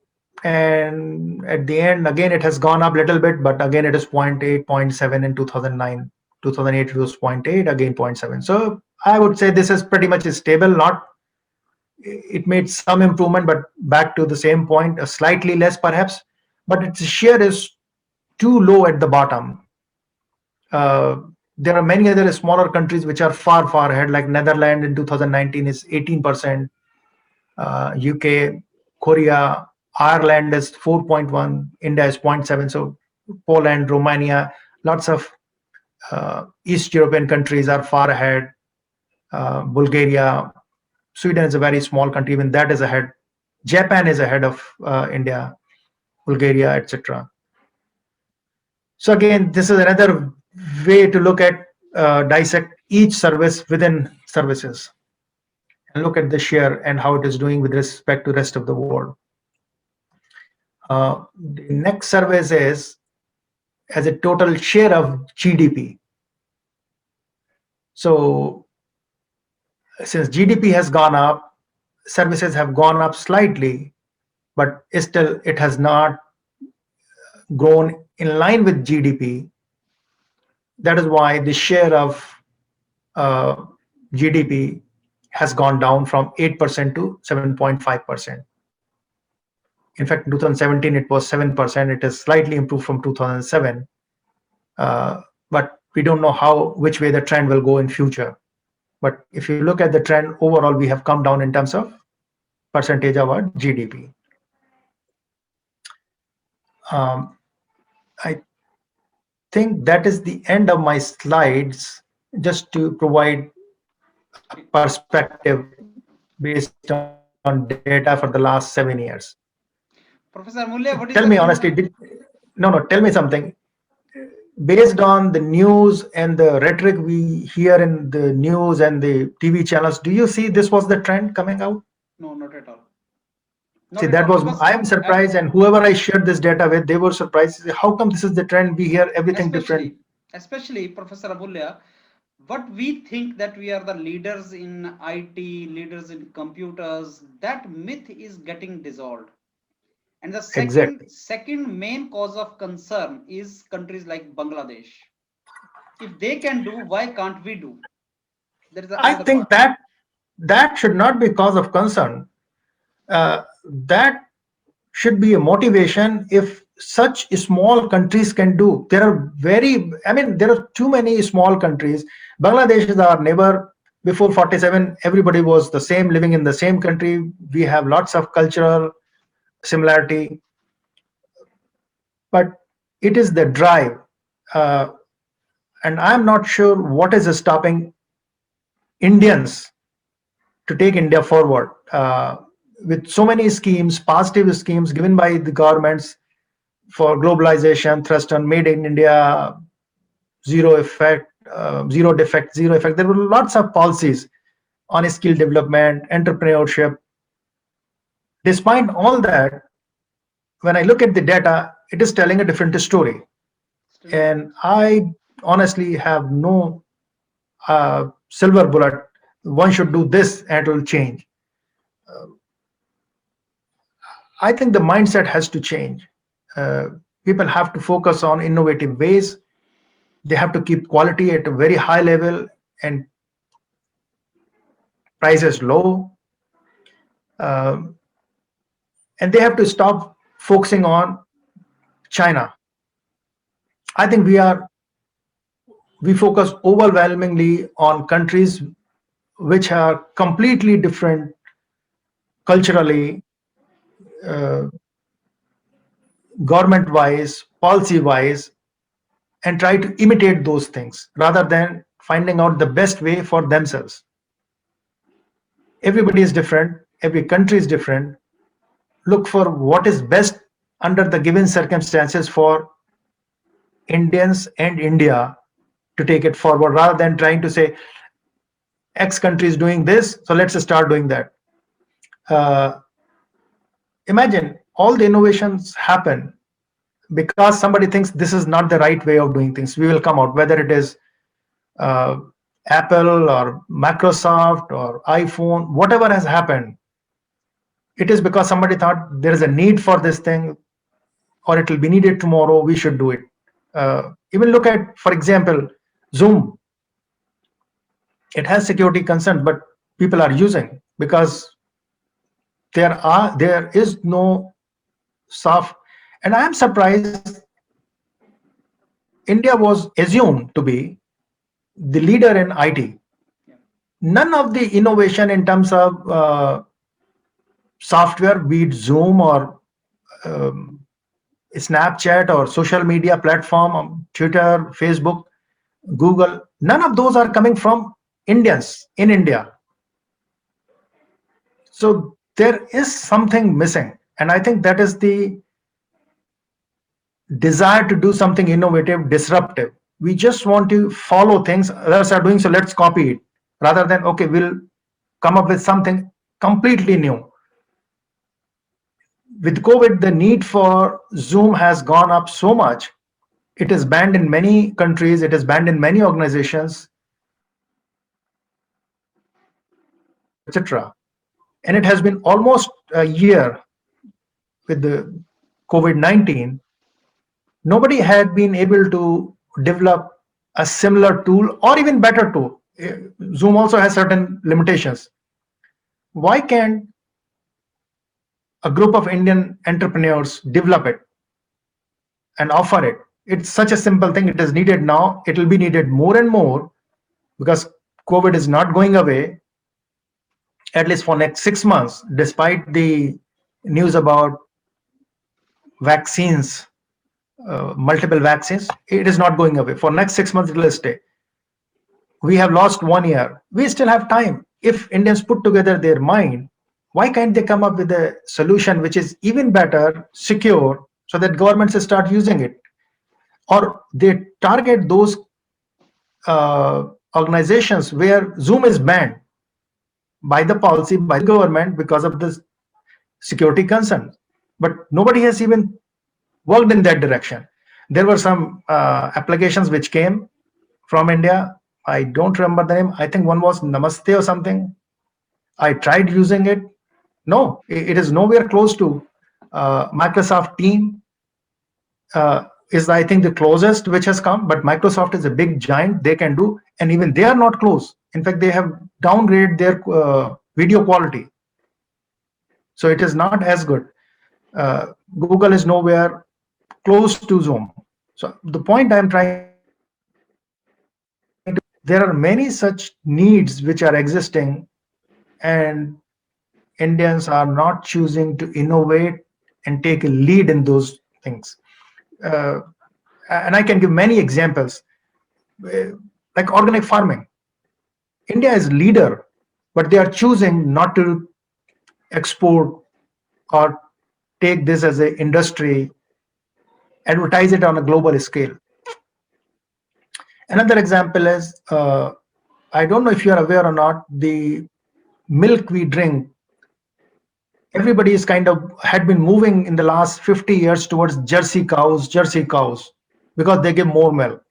and at the end, again, it has gone up a little bit, but again, it is 0.8, 0.7 in 2009. 2008 it was zero point 0.8, again 0.7. So I would say this is pretty much stable. Not, it made some improvement, but back to the same point, slightly less perhaps, but its share is too low at the bottom. There are many other smaller countries which are far ahead, like Netherlands in 2019 is 18%, UK, Korea, Ireland is 4.1, India is 0.7. So Poland, Romania, lots of East European countries are far ahead. Bulgaria, Sweden is a very small country, even that is ahead. Japan is ahead of India, Bulgaria, etc. So again, this is another way to look at dissect each service within services and look at the share and how it is doing with respect to rest of the world. The next service is as a total share of GDP. So since GDP has gone up, services have gone up slightly, but still it has not grown in line with GDP. That is why the share of uh, GDP has gone down from 8% to 7.5%. In fact, in 2017 it was 7%. It is slightly improved from 2007, but we don't know which way the trend will go in future. But if you look at the trend overall, we have come down in terms of percentage of our GDP. I think that is the end of my slides, just to provide a perspective based on data for the last 7 years. Professor Amulya, Tell what me is the honestly, no, tell me something. Based on the news and the rhetoric we hear in the news and the TV channels, do you see this was the trend coming out? no, not at all. See, Not at that all. was, Because I am surprised, and whoever I shared this data with, they were surprised. How come this is the trend? We hear everything different. especially Professor Amulya, what we think that we are the leaders in IT, leaders in computers, that myth is getting dissolved. And the Exactly. second main cause of concern is countries like Bangladesh. If they can do, why can't we do? There is I another think part. that should not be cause of concern. That should be a motivation. If such small countries can do, there are there are too many small countries. Bangladesh is our neighbor. Before 47, everybody was the same, living in the same country. We have lots of cultural similarity, but it is the drive. Uh, and I'm not sure what is stopping Indians to take India forward. With so many schemes, positive schemes given by the governments for globalization, thrust on made in India, zero effect, zero defect, zero effect. There were lots of policies on skill development, entrepreneurship. Despite all that, when I look at the data, it is telling a different story. Still not. And I honestly have no silver bullet. One should do this and it will change. I think the mindset has to change. People have to focus on innovative ways. They have to keep quality at a very high level and prices low. Um, and they have to stop focusing on China. I think we focus overwhelmingly on countries which are completely different culturally, uh, government wise, policy wise, and try to imitate those things rather than finding out the best way for themselves. Everybody is different, every country is different. Look for what is best under the given circumstances for Indians and India to take it forward rather than trying to say X country is doing this, so let's start doing that. Uh, Imagine all the innovations happen because somebody thinks this is not the right way of doing things. We will come out, whether it is uh, Apple or Microsoft or iPhone, whatever has happened, it is because somebody thought there is a need for this thing or it will be needed tomorrow, we should do it. Even look at, for example, Zoom. It has security concerns, but people are using because there is no soft. And I am surprised India was assumed to be the leader in IT. Yeah. None of the innovation in terms of software, be it Zoom or um, Snapchat or social media platform, Twitter, Facebook, Google, none of those are coming from Indians in India. So there is something missing. And I think that is the desire to do something innovative, disruptive. We just want to follow things others are doing, so let's copy it rather than, okay, we'll come up with something completely new. With COVID, the need for Zoom has gone up so much. It is banned in many countries, it is banned in many organizations, etc. And it has been almost a year with the COVID-19. Nobody had been able to develop a similar tool or even better tool. Zoom also has certain limitations. Why can't a group of Indian entrepreneurs develop it and offer it? It's such a simple thing. It is needed now. It will be needed more and more because COVID is not going away, at least for next 6 months, despite the news about vaccines, multiple vaccines. It is not going away. For next 6 months, it will stay. We have lost 1 year. We still have time. If Indians put together their mind, why can't they come up with a solution which is even better, secure, so that governments start using it? Or they target those organizations where Zoom is banned by the policy, by the government because of this security concern. But nobody has even worked in that direction. There were some applications which came from India. I don't remember the name. I think one was Namaste or something. I tried using it. No, it is nowhere close to Microsoft Team. Is I think the closest which has come, but Microsoft is a big giant. They can do, and even they are not close. In fact, they have downgraded their video quality, so it is not as good. Google is nowhere close to Zoom. So the point I'm trying to, there are many such needs which are existing, and Indians are not choosing to innovate and take a lead in those things. Uh, and I can give many examples, like organic farming. India is leader, but they are choosing not to export or take this as an industry, advertise it on a global scale. Another example is, I don't know if you are aware or not, the milk we drink, everybody is kind of had been moving in the last 50 years towards Jersey cows, because they give more milk.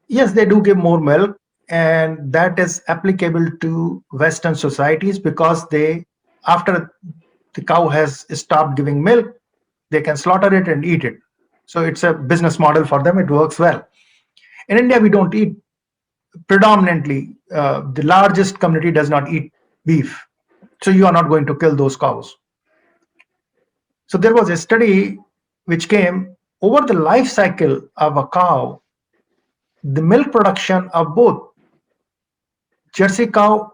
Yes, they do give more milk, and that is applicable to Western societies because they, after the cow has stopped giving milk, they can slaughter it and eat it. So it's a business model for them. It works well. In India, we don't eat predominantly. The largest community does not eat beef, so you are not going to kill those cows. So there was a study which came over the life cycle of a cow. The milk production of both Jersey cow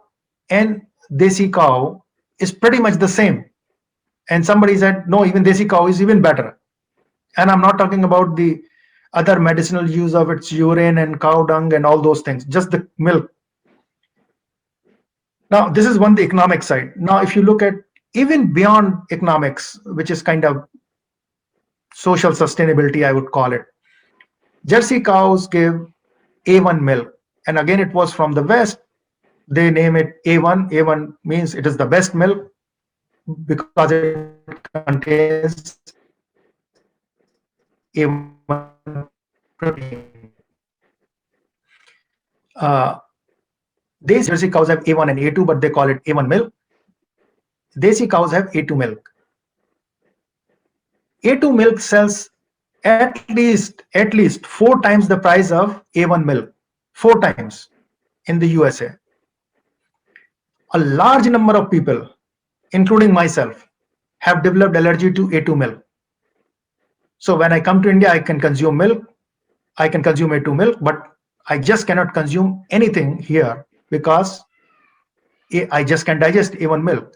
and Desi cow is pretty much the same. And somebody said, no, even desi cow is even better. And I'm not talking about the other medicinal use of its urine and cow dung and all those things, just the milk. Now, this is one the economic side. Now, if you look at even beyond economics, which is kind of social sustainability, I would call it, Jersey cows give A1 milk. And again, it was from the West. They name it A1. A1 means it is the best milk because it contains A1 protein. Desi cows have A1 and A2, but they call it A1 milk. Desi cows have A2 milk. A2 milk sells at least 4 times the price of A1 milk. 4 times in the USA. A large number of people, including myself, have developed allergy to A2 milk. So when I come to India, I can consume milk, I can consume A2 milk, but I just cannot consume anything here because I just can't digest A1 milk.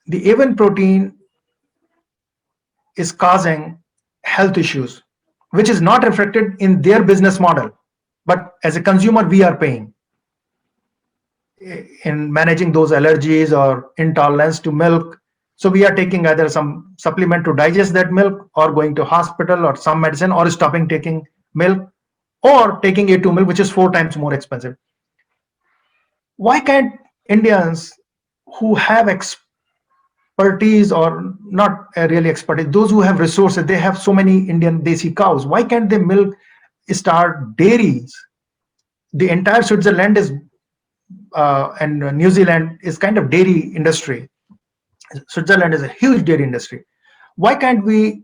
The A1 protein is causing health issues, which is not reflected in their business model. But as a consumer, we are paying in managing those allergies or intolerance to milk. So we are taking either some supplement to digest that milk, or going to hospital or some medicine, or stopping taking milk, or taking A2 milk, which is 4 times more expensive. Why can't Indians who have expertise, or not really expertise, those who have resources, they have so many Indian desi cows, why can't they milk start dairies? The entire Switzerland is and New Zealand is kind of dairy industry. Switzerland is a huge dairy industry. Why can't we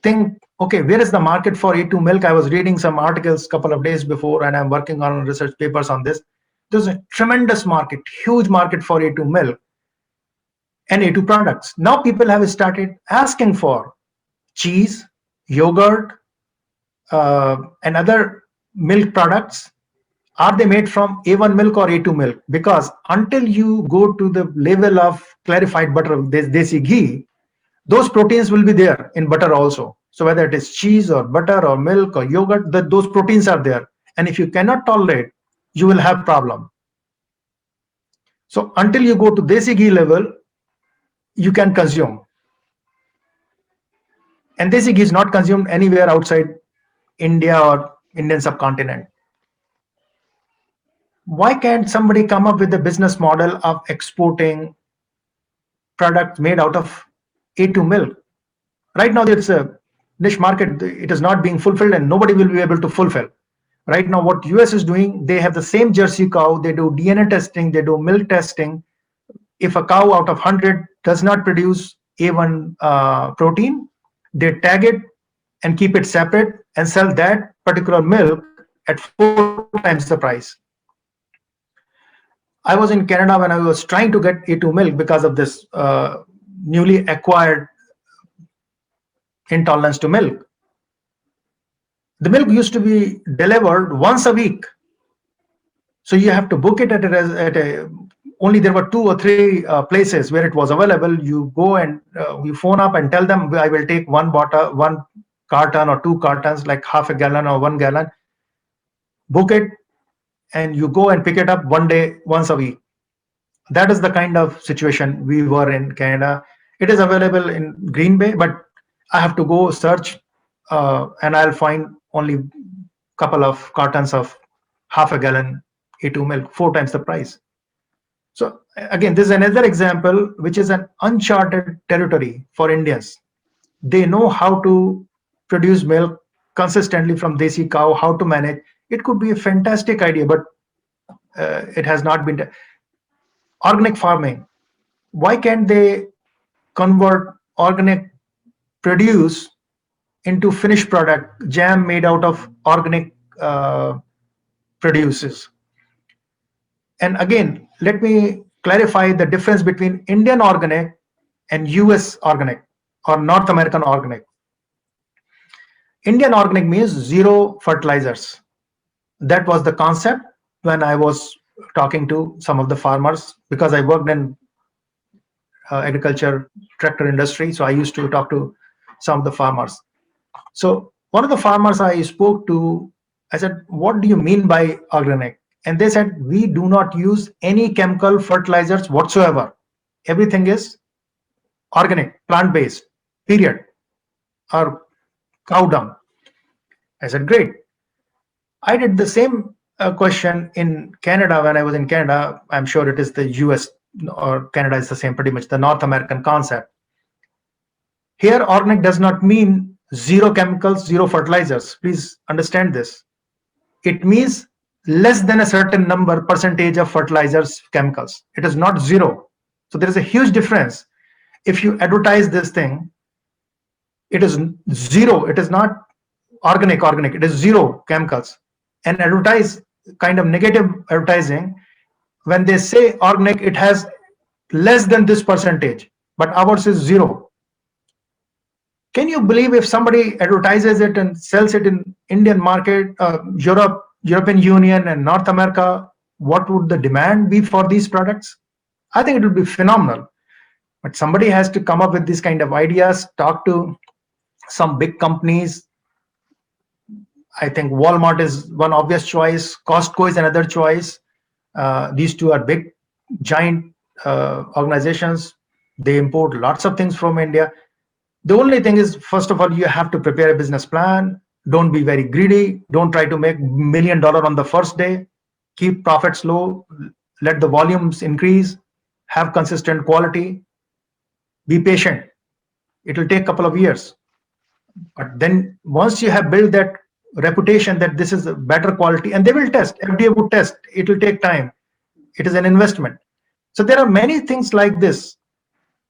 think, okay, where is the market for A2 milk? I was reading some articles a couple of days before, and I'm working on research papers on this. There's a tremendous market, huge market for A2 milk and A2 products. Now people have started asking for cheese, yogurt, and other milk products. Are they made from A1 milk or A2 milk? Because until you go to the level of clarified butter, desi ghee, those proteins will be there in butter also. So whether it is cheese or butter or milk or yogurt, those proteins are there. And if you cannot tolerate, you will have problem. So until you go to desi ghee level, you can consume. And desi ghee is not consumed anywhere outside India or Indian subcontinent. Why can't somebody come up with a business model of exporting products made out of A2 milk? Right now, there's a niche market. It is not being fulfilled, and nobody will be able to fulfill. Right now, what US is doing, they have the same Jersey cow. They do DNA testing. They do milk testing. If a cow out of 100 does not produce A1 protein, they tag it and keep it separate and sell that particular milk at 4 times the price. I was in Canada when I was trying to get A2 milk because of this newly acquired intolerance to milk. The milk used to be delivered once a week. So you have to book it at a only there were 2 or 3 places where it was available. You go and you phone up and tell them, I will take one bottle, 1 carton or 2 cartons, like half a gallon or 1 gallon. Book it, and you go and pick it up one day, once a week. That is the kind of situation we were in Canada. It is available in Green Bay, but I have to go search, and I'll find only couple of cartons of half a gallon A2 milk, 4 times the price. So again, this is another example, which is an uncharted territory for Indians. They know how to produce milk consistently from desi cow, how to manage. It could be a fantastic idea, but it has not been done. Organic farming. Why can't they convert organic produce into finished product, jam made out of organic produces? And again, let me clarify the difference between Indian organic and US organic or North American organic. Indian organic means zero fertilizers. That was the concept when I was talking to some of the farmers, because I worked in agriculture tractor industry. So I used to talk to some of the farmers. So one of the farmers I spoke to, I said, "What do you mean by organic?" And they said, "We do not use any chemical fertilizers whatsoever. Everything is organic, plant-based, period, or cow dung." I said, "Great." I did the same question in Canada when I was in Canada. I'm sure it is the US or Canada is the same, pretty much the North American concept. Here, organic does not mean zero chemicals, zero fertilizers. Please understand this. It means less than a certain number percentage of fertilizers, chemicals. It is not zero. So there is a huge difference. If you advertise this thing, it is zero. It is not organic. It is zero chemicals. And advertise kind of negative advertising, when they say organic, it has less than this percentage, but ours is zero. Can you believe if somebody advertises it and sells it in Indian market, Europe, European Union, and North America, what would the demand be for these products? I think it would be phenomenal. But somebody has to come up with these kind of ideas, talk to some big companies. I think Walmart is one obvious choice. Costco is another choice. These two are big, giant organizations. They import lots of things from India. The only thing is, first of all, you have to prepare a business plan. Don't be very greedy. Don't try to make $1 million on the first day. Keep profits low. Let the volumes increase. Have consistent quality. Be patient. It will take a couple of years. But then once you have built that reputation that this is a better quality, and they will test, FDA would test, it will take time. It is an investment. So there are many things like this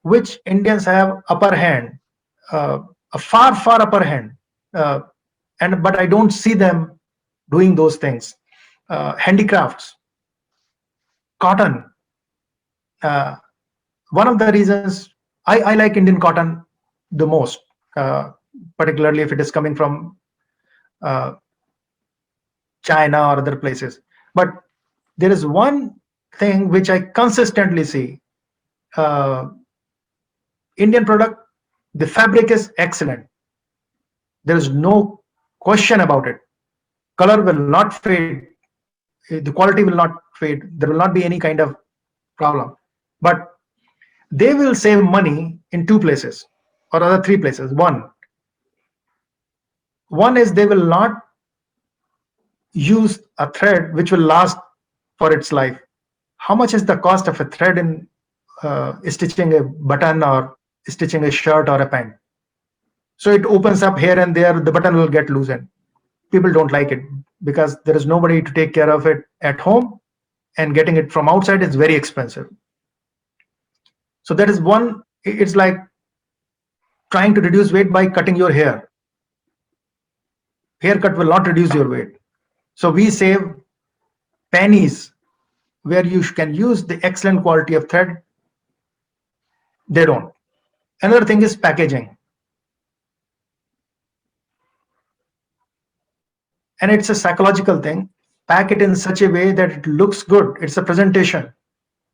which Indians have upper hand, uh, a far upper hand, uh, and but I don't see them doing those things. Handicrafts, cotton. Uh, One of the reasons I like Indian cotton the most, uh, particularly if it is coming from uh, China or other places. But there is one thing which I consistently see. Uh, Indian product, the fabric is excellent. There is no question about it. Color will not fade. The quality will not fade. There will not be any kind of problem. But they will save money in two places or other three places. One is they will not use a thread which will last for its life. How much is the cost of a thread in stitching a button or stitching a shirt or a pant? So it opens up here and there, the button will get loosened. People don't like it because there is nobody to take care of it at home, and getting it from outside is very expensive. So that is one. It's like trying to reduce weight by cutting your hair. Haircut will not reduce your weight. So we save pennies where you can use the excellent quality of thread. They don't. Another thing is packaging. And it's a psychological thing. Pack it in such a way that it looks good. It's a presentation.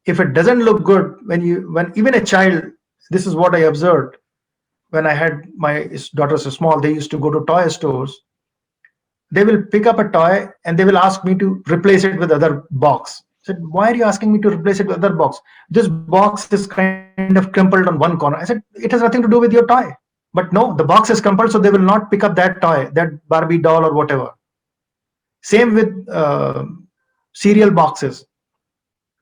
If it doesn't look good, when even a child, this is what I observed when I had my daughters are small, they used to go to toy stores. They will pick up a toy and they will ask me to replace it with other box. I said, "Why are you asking me to replace it with other box? This box is kind of crumpled on one corner." I said, "It has nothing to do with your toy." But no, the box is crumpled, so they will not pick up that toy, that Barbie doll or whatever. Same with cereal boxes.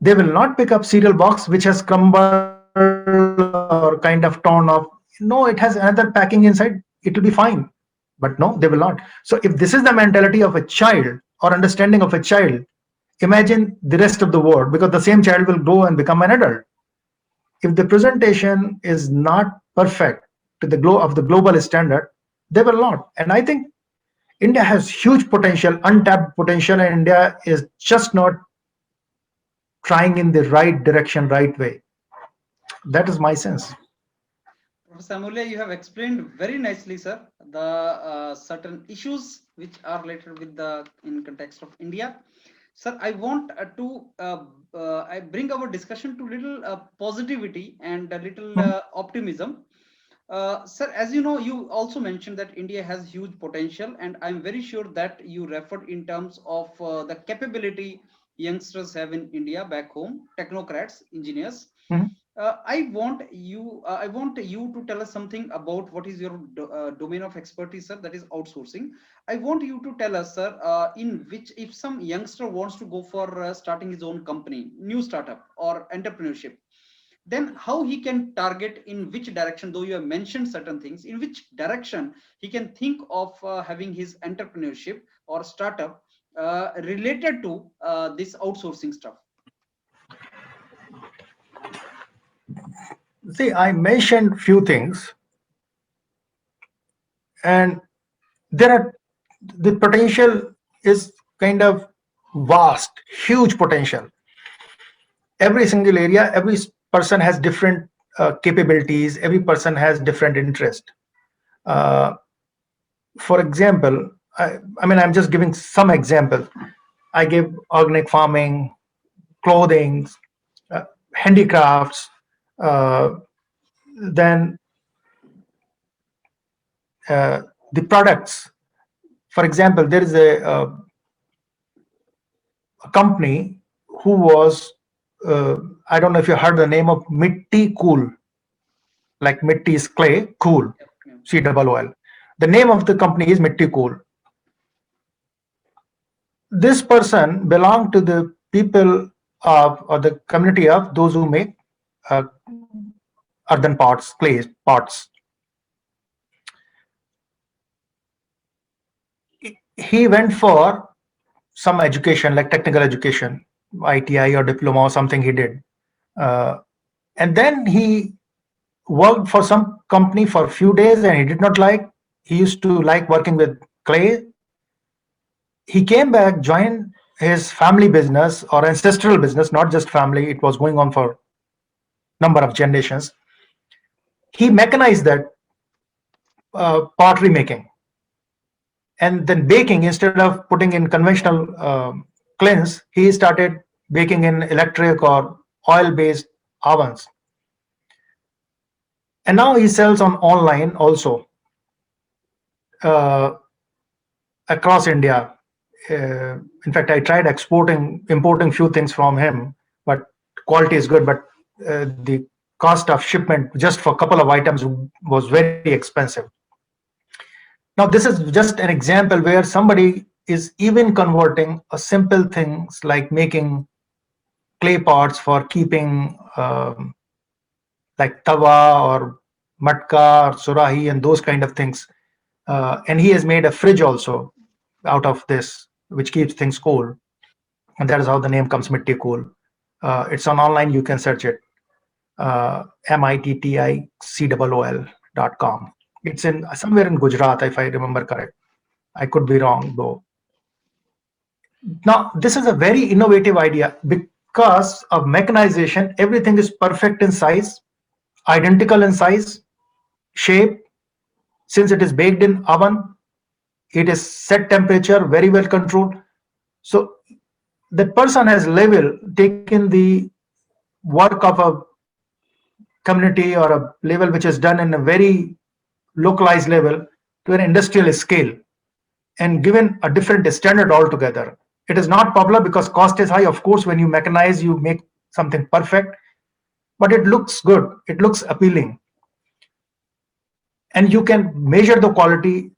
They will not pick up cereal box which has crumbled or kind of torn off. No, it has another packing inside. It will be fine. But no, they will not. So if this is the mentality of a child or understanding of a child, imagine the rest of the world, because the same child will grow and become an adult. If the presentation is not perfect to the global standard, they will not. And I think India has huge potential, untapped potential, and India is just not trying in the right direction, right way. That is my sense. Professor Amulya, you have explained very nicely, sir, the certain issues which are related with the in context of India. Sir, I want I bring our discussion to little positivity and a little Mhm. optimism. Sir, as you know, you also mentioned that India has huge potential, and I'm very sure that you referred in terms of the capability youngsters have in India back home, technocrats, engineers. Mhm. I want you to tell us something about what is your domain of expertise, sir. That is outsourcing. I want you to tell us, sir, in which, if some youngster wants to go for starting his own company, new startup or entrepreneurship, then how he can target, in which direction, though you have mentioned certain things, in which direction he can think of having his entrepreneurship or startup related to this outsourcing stuff. See, I mentioned few things, and there are the potential is kind of vast, huge potential. Every single area, every person has different capabilities. Every person has different interest. Uh, for example, I mean, I'm just giving some example. I give organic farming, clothing, uh, handicrafts, uh, then uh, the products. For example, there is a company who was, I don't know if you heard the name of Mitti Cool, like Mitti is clay, cool, Yeah, yeah. COOL. The name of the company is Mitti Cool. This person belonged to the people of, or the community of those who make uh, earthen pots, clay pots. He went for some education, like technical education, ITI or diploma or something he did. Uh, and then he worked for some company for a few days and he did not like. He used to like working with clay. He came back, joined his family business or ancestral business, not just family. It was going on for number of generations. He mechanized that pottery making, and then baking, instead of putting in conventional kilns, he started baking in electric or oil-based ovens. And now he sells on online also, uh, across India. In fact, I tried importing few things from him, but quality is good, but the cost of shipment just for a couple of items was very expensive. Now, this is just an example where somebody is even converting a simple things like making clay pots for keeping like tawa or matka or surahi and those kind of things. And he has made a fridge also out of this, which keeps things cool. And that is how the name comes, Mitti Cool. It's on online, you can search it. MITTICOOL.com. It's in somewhere in Gujarat, if I remember correct. I could be wrong though. Now, this is a very innovative idea because of mechanization. Everything is perfect in size, identical in size, shape. Since it is baked in oven, it is set temperature, very well controlled. So that person has taken the work of a community or a level which is done in a very localized level to an industrial scale and given a different standard altogether. It is not popular because cost is high. Of course, when you mechanize, you make something perfect, but it looks good. It looks appealing. And you can measure the quality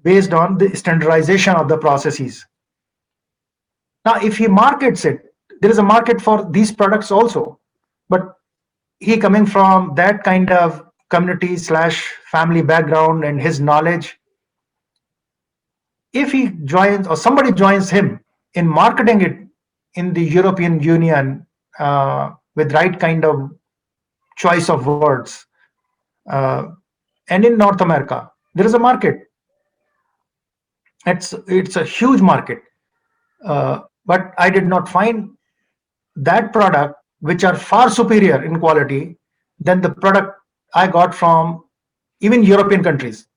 based on the standardization of the processes. Now, if he markets it, there is a market for these products also. But he coming from that kind of community slash family background and his knowledge, if he joins or somebody joins him in marketing it in the European Union with right kind of choice of words, uh, and in North America, there is a market. It's a huge market, but I did not find that product which are far superior in quality than the product I got from even European countries,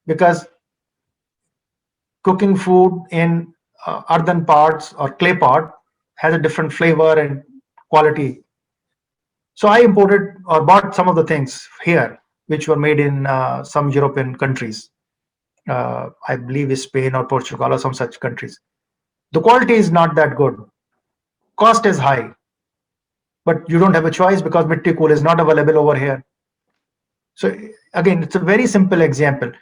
because cooking food in earthen pots or clay pot has a different flavor and quality. So I imported or bought some of the things here, which were made in some European countries. I believe is Spain or Portugal or some such countries. The quality is not that good. Cost is high, but you don't have a choice because Mitti Cool is not available over here. So again, it's a very simple example.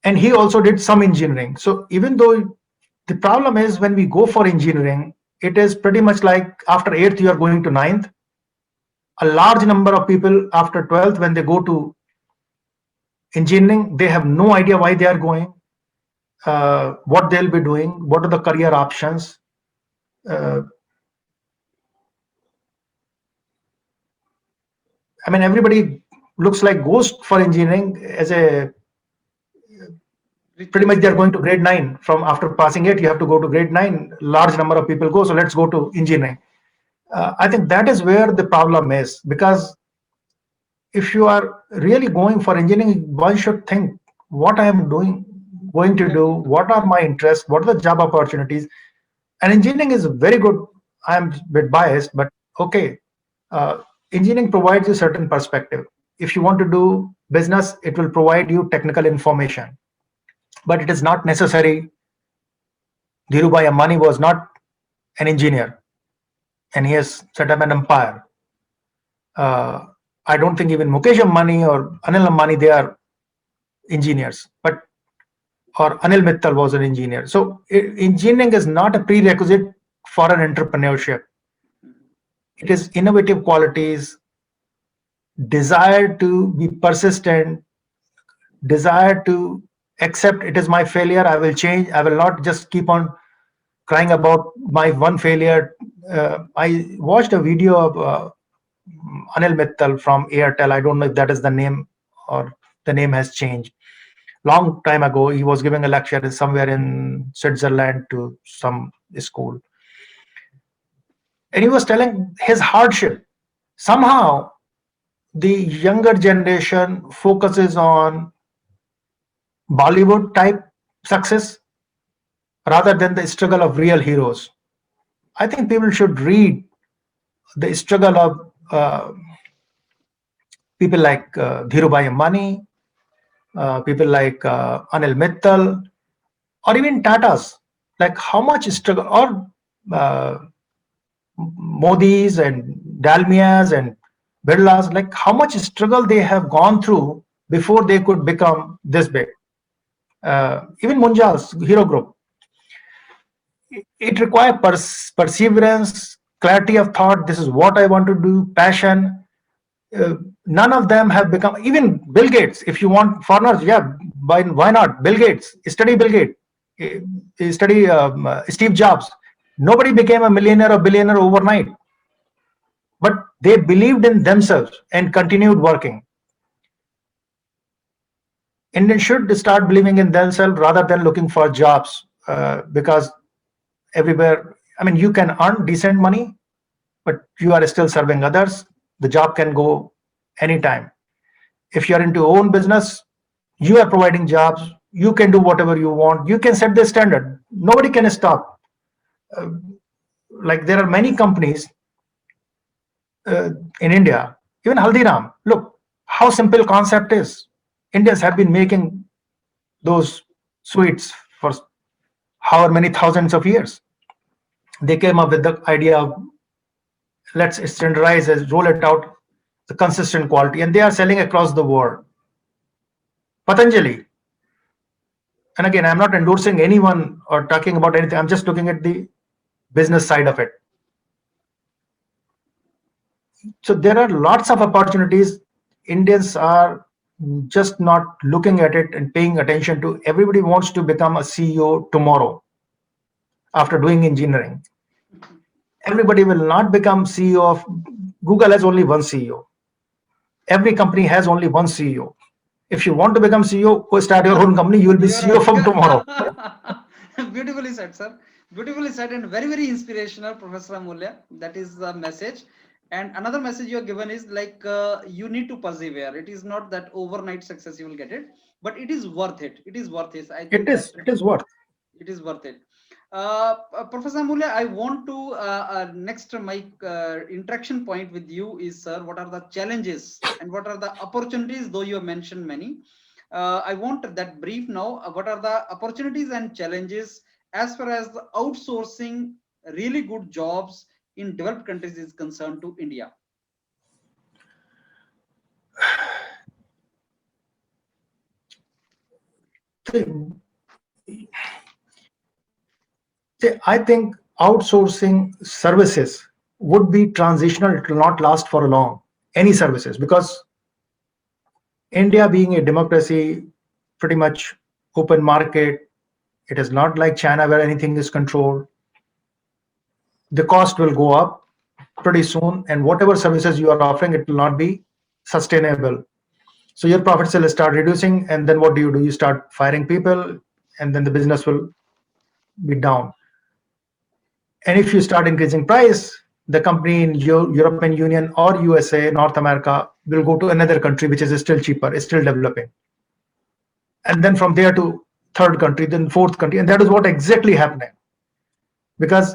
And he also did some engineering. So even though the problem is when we go for engineering, it is pretty much like after 8th, you are going to 9th. A large number of people after 12th, when they go to engineering, they have no idea why they are going, what they'll be doing, what are the career options. Uh, I mean, everybody looks like ghost for engineering as a pretty much they're going to grade 9 from after passing 8 you have to go to grade 9. Large number of people go, so let's go to engineering. I think that is where the problem is, because if you are really going for engineering, one should think what I am doing, going to do, what are my interests, what are the job opportunities. And engineering is very good. I am a bit biased, but okay. Engineering provides you certain perspective. If you want to do business, it will provide you technical information, but it is not necessary. Dhirubhai Ambani was not an engineer, and he has set up an empire. Uh, I don't think even Mukesh Ambani or Anil Ambani, they are engineers, but or Anil Mittal was an engineer. So engineering is not a prerequisite for an entrepreneurship. It is innovative qualities, desire to be persistent, desire to accept it is my failure, I will change, I will not just keep on crying about my one failure. I watched a video of Anil Mittal from Airtel. I don't know if that is the name or the name has changed. Long time ago, he was giving a lecture somewhere in Switzerland to some school. And he was telling his hardship. Somehow, the younger generation focuses on Bollywood type success rather than the struggle of real heroes. I think people should read the struggle of people like Dhirubhai Ambani, people like Anil Mittal, or even Tatas. Like how much struggle, or uh, Modis and Dalmias and Birlas, like how much struggle they have gone through before they could become this big. Even Munjal's Hero Group, it requires perseverance, clarity of thought. This is what I want to do, passion. None of them have become, even Bill Gates. If you want foreigners, yeah, why not? Bill Gates, study Bill Gates, study Steve Jobs. Nobody became a millionaire or billionaire overnight, but they believed in themselves and continued working. Indians should start believing in themselves rather than looking for jobs, because everywhere, I mean, you can earn decent money, but you are still serving others. The job can go anytime. If you're into own business, you are providing jobs, you can do whatever you want, you can set the standard, nobody can stop. uh, like there are many companies in India, even Haldiram, look how simple concept is. Indians have been making those sweets for however many thousands of years. They came up with the idea of let's standardize and roll it out, the consistent quality, and they are selling across the world. Patanjali, and again, I'm not endorsing anyone or talking about anything, I'm just looking at the business side of it. So there are lots of opportunities. Indians are just not looking at it and paying attention to. Everybody wants to become a CEO tomorrow after doing engineering. Everybody will not become CEO of Google. Has only one CEO. Every company has only one CEO. If you want to become CEO, go start your own company. You will be You're CEO from tomorrow. beautifully said, sir. Beautifully said, and very, very inspirational, Professor Amulya. That is the message. And another message you are given is like you need to persevere. It is not that overnight success you will get it, but it is worth it. It is worth it. I It think that is. It is what. it is worth it. Professor Amulya, I want to next my interaction point with you is, sir, what are the challenges and what are the opportunities? Though you have mentioned many, I want that brief now. What are the opportunities and challenges as far as the outsourcing really good jobs in developed countries is concerned to India? I think outsourcing services would be transitional. It will not last for long. Any services, because India being a democracy, pretty much open market, it is not like China where anything is controlled. The cost will go up pretty soon, and whatever services you are offering, it will not be sustainable. So your profits will start reducing, and then what do? You start firing people, and then the business will be down. And if you start increasing price, the company in European Union or USA, North America, will go to another country which is still cheaper, is still developing. And then from there to third country, then fourth country. And that is what exactly happening. Because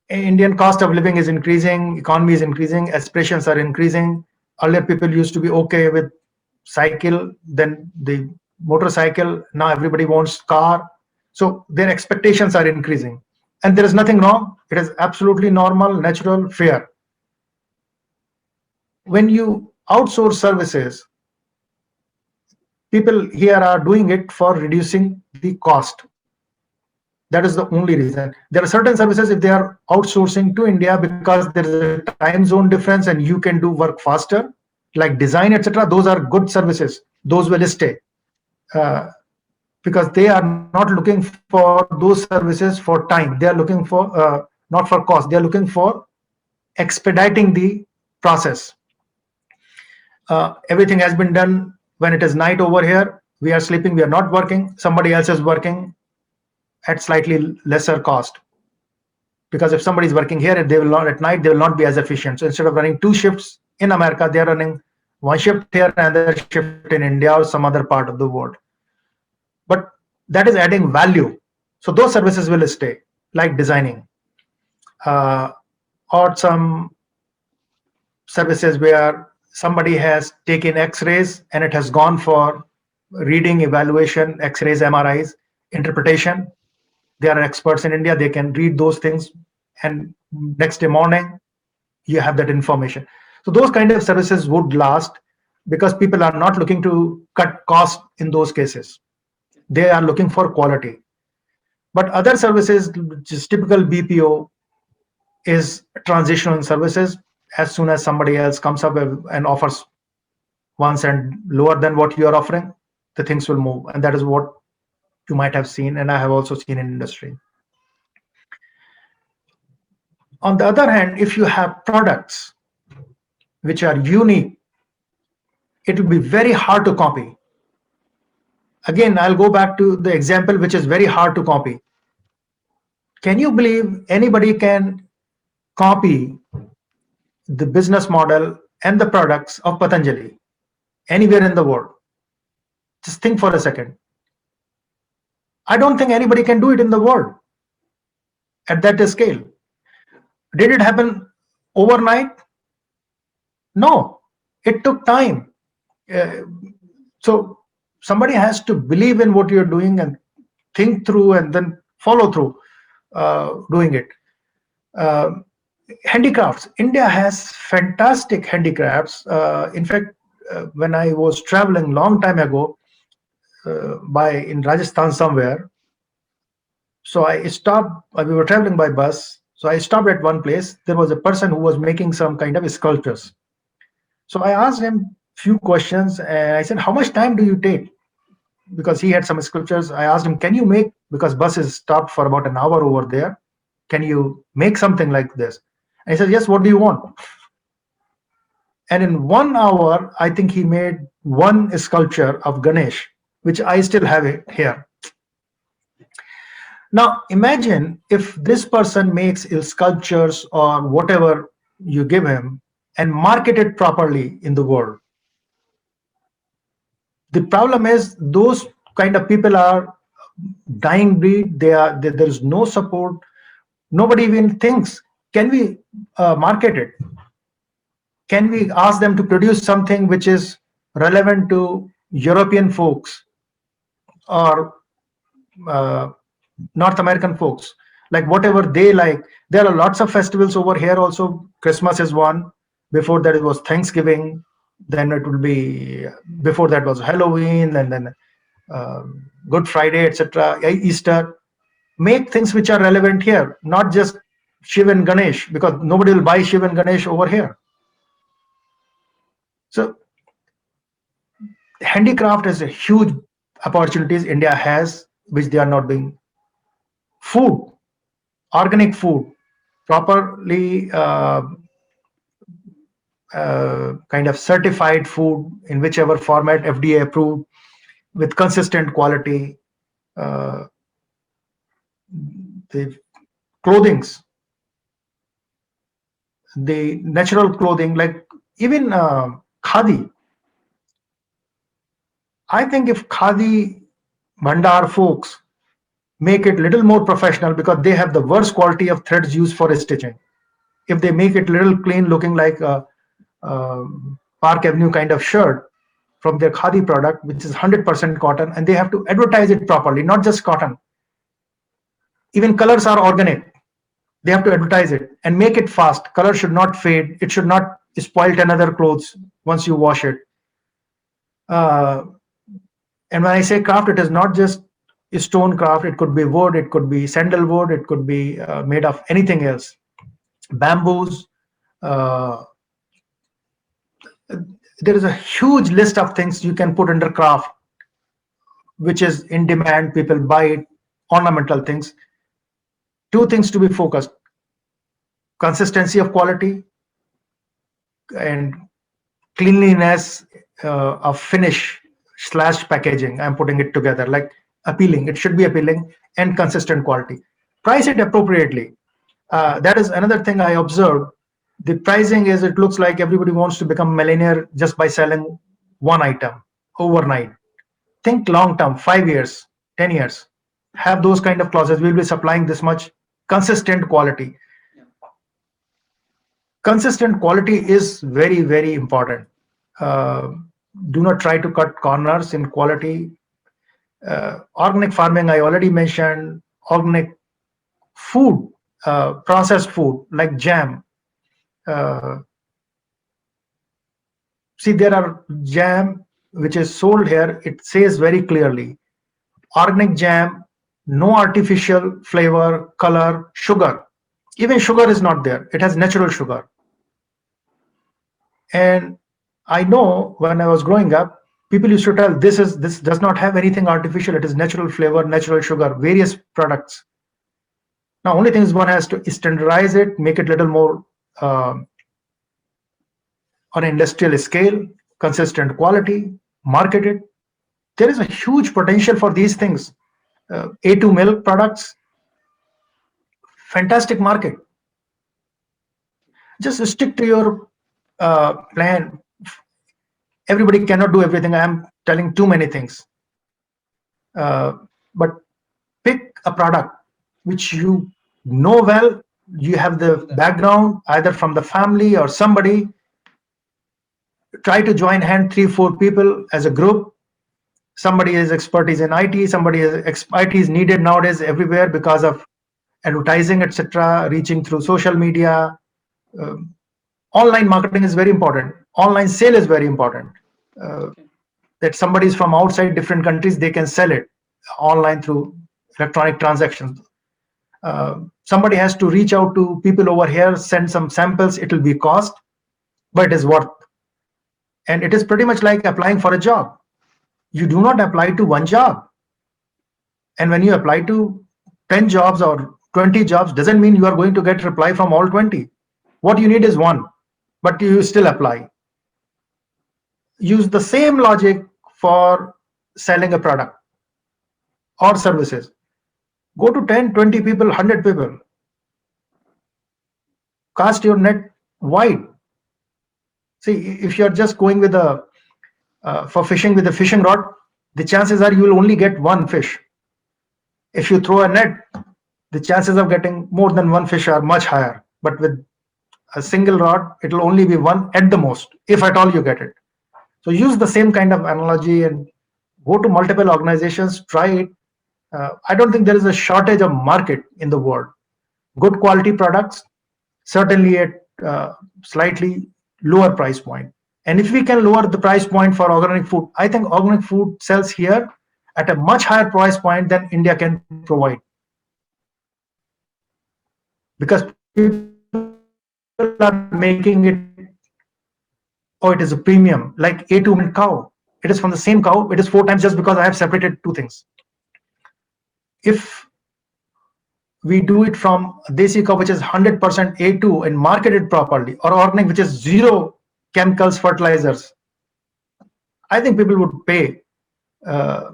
Indian cost of living is increasing, economy is increasing, aspirations are increasing. Earlier people used to be okay with cycle, then the motorcycle, now everybody wants car. So their expectations are increasing. And there is nothing wrong. It is absolutely normal, natural, fair. When you outsource services, people here are doing it for reducing the cost. That is the only reason. There are certain services, if they are outsourcing to India because there is a time zone difference and you can do work faster, like design, etc., those are good services. Those will stay. Uh, because they are not looking for those services for time. They are looking for, not for cost, they are looking for expediting the process. Everything has been done. When it is night over here, we are sleeping, we are not working, somebody else is working at slightly lesser cost. Because if somebody is working here, they will not, at night they will not be as efficient. So instead of running two shifts in America, they are running one shift here and another shift in India or some other part of the world. But that is adding value. So those services will stay, like designing, uh, or some services where somebody has taken X-rays and it has gone for reading, evaluation, X-rays, MRIs, interpretation. They are experts in India. They can read those things, and next day morning you have that information. So those kind of services would last because people are not looking to cut cost in those cases. They are looking for quality. But other services, which is typical BPO, is transitional services. As soon as somebody else comes up and offers 1 cent lower than what you are offering, the things will move. And that is what you might have seen, and I have also seen in industry. On the other hand, if you have products which are unique, it will be very hard to copy. Again, I'll go back to the example which is very hard to copy. Can you believe anybody can copy the business model and the products of Patanjali anywhere in the world? Just think for a second. I don't think anybody can do it in the world at that scale. Did it happen overnight? No, it took time. Uh, so somebody has to believe in what you're doing and think through and then follow through doing it. Uh, Handicrafts. India has fantastic handicrafts. In fact, when I was traveling long time ago by in Rajasthan somewhere, so I stopped. We were traveling by bus, so I stopped at one place. There was a person who was making some kind of sculptures. So I asked him few questions, and I said, "How much time do you take?" Because he had some sculptures. I asked him, "Can you make?" Because bus is stopped for about an hour over there. Can you make something like this? And he said, "Yes. What do you want?" And in 1 hour, I think he made one sculpture of Ganesh, which I still have it here. Now, imagine if this person makes sculptures or whatever you give him and market it properly in the world. The problem is those kind of people are dying breed. There is no support. Nobody even thinks, can we market it? Can we ask them to produce something which is relevant to European folks or uh, North American folks, like whatever they like? There are lots of festivals over here also. Christmas is one. Before that it was Thanksgiving. Then it will be, before that was Halloween, and then Good Friday, etc. Easter. Make things which are relevant here, not just Shiv and Ganesh, because nobody will buy Shiv and Ganesh over here. So handicraft is a huge opportunities India has, which they are not doing. Food, organic food, properly kind of certified food in whichever format, FDA approved, with consistent quality. Uh, the clothings, the natural clothing, like even khadi. I think if khadi Bhandar folks make it little more professional, because they have the worst quality of threads used for stitching. If they make it little clean, looking like a Park Avenue kind of shirt from their khadi product, which is 100% cotton, and they have to advertise it properly, not just cotton. Even colors are organic. They have to advertise it and make it fast. Color should not fade. It should not spoil another clothes once you wash it. Uh, and when I say craft, it is not just stone craft. It could be wood. It could be sandalwood. It could be made of anything else. Bamboos. Uh, there is a huge list of things you can put under craft, which is in demand. People buy it. Ornamental things. Two things to be focused: consistency of quality and cleanliness of finish slash packaging. I'm putting it together, like appealing. It should be appealing and consistent quality. Price it appropriately. That is another thing I observed. The pricing is, it looks like everybody wants to become millionaire just by selling one item overnight. Think long term, 5 years, 10 years. Have those kind of clauses. We'll be supplying this much. Consistent quality. Consistent quality is very, very important. Uh, do not try to cut corners in quality. Organic farming, I already mentioned. Organic food, processed food like jam. Uh, See, there are jam which is sold here. It says very clearly, organic jam, no artificial flavor, color, sugar. Even sugar is not there. It has natural sugar. And I know when I was growing up, people used to tell, this does not have anything artificial. It is natural flavor, natural sugar, various products. Now, only thing is, one has to standardize it, make it a little more on an industrial scale, consistent quality, market it. There is a huge potential for these things. A2 milk products, fantastic market. Just stick to your plan. Everybody cannot do everything. I am telling too many things. But pick a product which you know well, you have the background either from the family or somebody. Try to join hand 3-4 people as a group. Somebody has expertise in IT, somebody has IT is needed nowadays everywhere because of advertising, etc., reaching through social media. Online marketing is very important. Online sale is very important. That somebody is from outside different countries, they can sell it online through electronic transactions. Somebody has to reach out to people over here, send some samples. It will be cost, but it is worth. And it is pretty much like applying for a job. You do not apply to one job. And when you apply to 10 jobs or 20 jobs, doesn't mean you are going to get reply from all 20. What you need is one, but you still apply. Use the same logic for selling a product or services. Go to 10, 20 people, 100 people. Cast your net wide. See, if you're just going with for fishing with a fishing rod, the chances are you will only get one fish. If you throw a net, the chances of getting more than one fish are much higher. But with a single rod, it will only be one at the most, if at all you get it. So use the same kind of analogy and go to multiple organizations, try it. I don't think there is a shortage of market in the world. Good quality products, certainly at slightly lower price point. And if we can lower the price point for organic food, I think organic food sells here at a much higher price point than India can provide. Because people are making it, oh, it is a premium, like A2 milk cow. It is from the same cow. It is 4 times just because I have separated two things. If we do it from desi cow, which is 100% A2 and market it properly, or organic, which is zero chemicals, fertilizers, I think people would pay uh,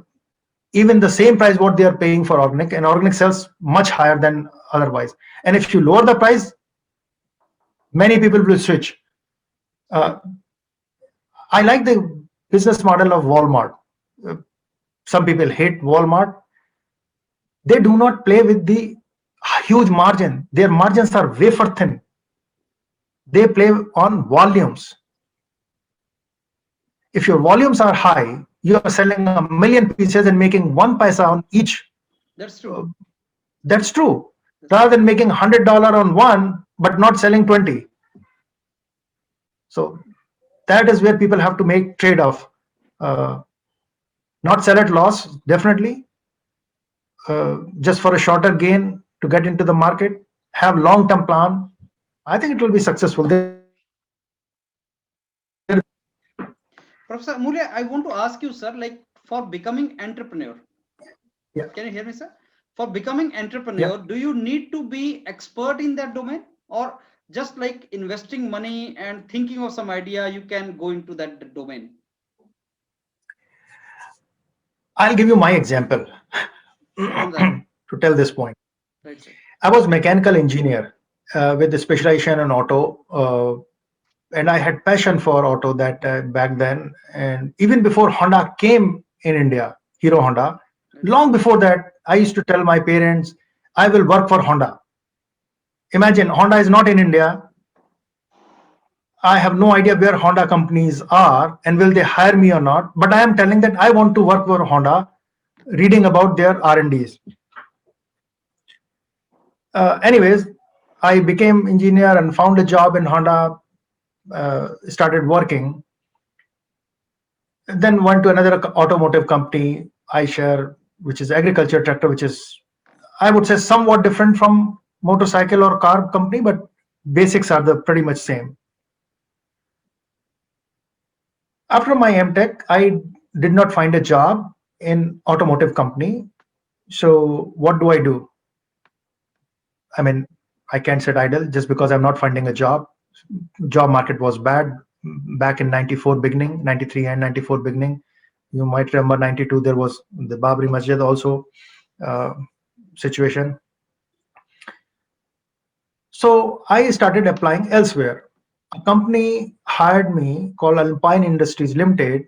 even the same price what they are paying for organic, and organic sells much higher than otherwise. And if you lower the price, many people will switch. Uh, I like the business model of Walmart. Uh, some people hate Walmart. They do not play with the huge margin. Their margins are wafer thin. They play on volumes. If your volumes are high, you are selling a million pieces and making 1 paisa on each. That's Uh, true. that's true. That's Rather true. than making $100 on one, but not selling 20. So that is where people have to make trade-off. Uh, not sell at loss, definitely, just for a shorter gain to get into the market. Have long-term plan. I think it will be successful. There is Professor Amulya, I want to ask you, sir, like for becoming entrepreneur, yeah, can you hear me, sir? For becoming yeah. entrepreneur, do you need to be expert in that domain, or just like investing money and thinking of some idea, you can go into that domain? I'll give you my example From that, to tell this point. right, sir? I was mechanical engineer with the specialization in auto, and I had passion for auto that back then. And even before Honda came in India, Hero Honda, Right, sir. long before that, I used to tell my parents, I will work for Honda. Imagine Honda is not in India. I have no idea where Honda companies are and will they hire me or not. But I am telling that I want to work for Honda, reading about their R&Ds. Anyways, I became engineer and found a job in Honda. Started working, then went to another automotive company, iShare, which is agriculture tractor, which is, I would say, somewhat different from motorcycle or car company, but basics are the pretty much same. After my MTech, I did not find a job in automotive company. So what do I do? I mean, I can't sit idle just because I'm not finding a job. Job market was bad back in 94 beginning, 93 and 94 beginning. You might remember 92, there was the Babri Masjid also uh, situation. So I started applying elsewhere. A company hired me called Alpine Industries Limited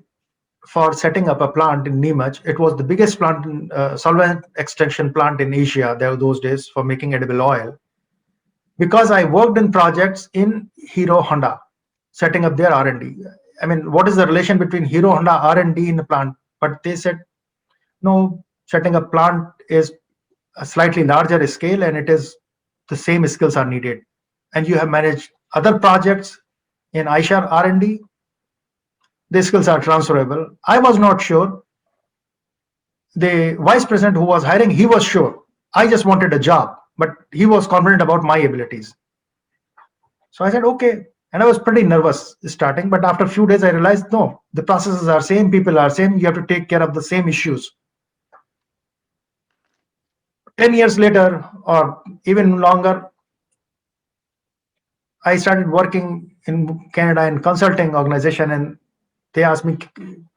for setting up a plant in Neemuch. It was the biggest plant, solvent extraction plant in Asia there those days for making edible oil. Because I worked in projects in Hero Honda, setting up their R&D. I mean, what is the relation between Hero Honda R&D in the plant? But they said, no, setting up plant is a slightly larger scale and it is the same skills are needed. And you have managed other projects in Aisha R&D, the skills are transferable. I was not sure. The vice president who was hiring, he was sure. I just wanted a job, but he was confident about my abilities. So I said, okay. And I was pretty nervous starting, but after a few days, I realized, no, the processes are same, people are same. You have to take care of the same issues. 10 years later, or even longer, I started working in Canada in consulting organization, and they asked me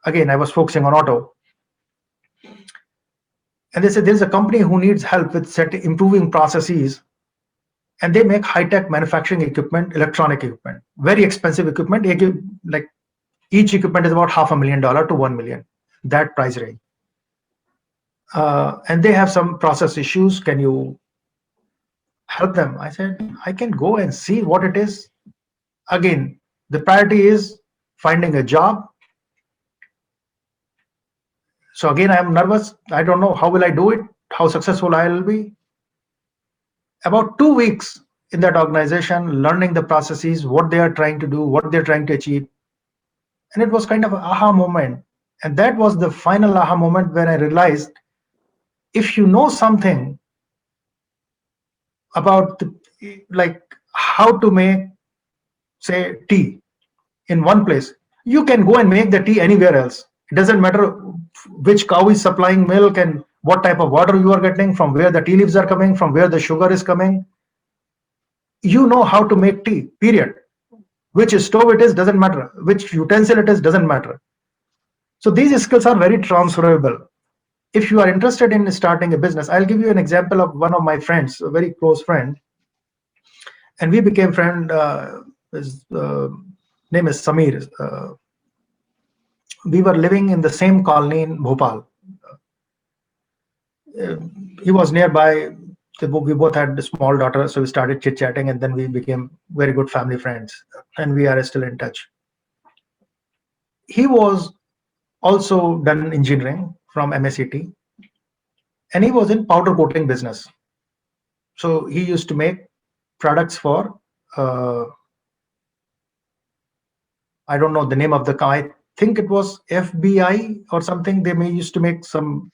again. I was focusing on auto, and they said there is a company who needs help with improving processes, and they make high-tech manufacturing equipment, electronic equipment, very expensive equipment. Like each equipment is about $500,000 to 1 million, that price range. and they have some process issues. Can you help them? I said, I can go and see what it is. Again, the priority is finding a job. So again, I am nervous. I don't know how will I do it, how successful I will be. About 2 weeks in that organization, learning the processes, what they are trying to do, what they're trying to achieve. And it was kind of an aha moment. And that was the final aha moment when I realized if you know something about like how to make, say, tea in one place, you can go and make the tea anywhere else. It doesn't matter which cow is supplying milk and what type of water you are getting, from where the tea leaves are coming, from where the sugar is coming. You know how to make tea, period. Which stove it is doesn't matter, which utensil it is doesn't matter. So these skills are very transferable. If you are interested in starting a business, I'll give you an example of one of my friends, a very close friend, and we became friend. His name is Samir. We were living in the same colony in Bhopal. He was nearby. We both had a small daughter, so we started chit chatting, and then we became very good family friends, and we are still in touch. He was also done engineering from MSCT, and he was in powder coating business. So he used to make products for I don't know the name of the car. I think it was FBI or something. They may used to make some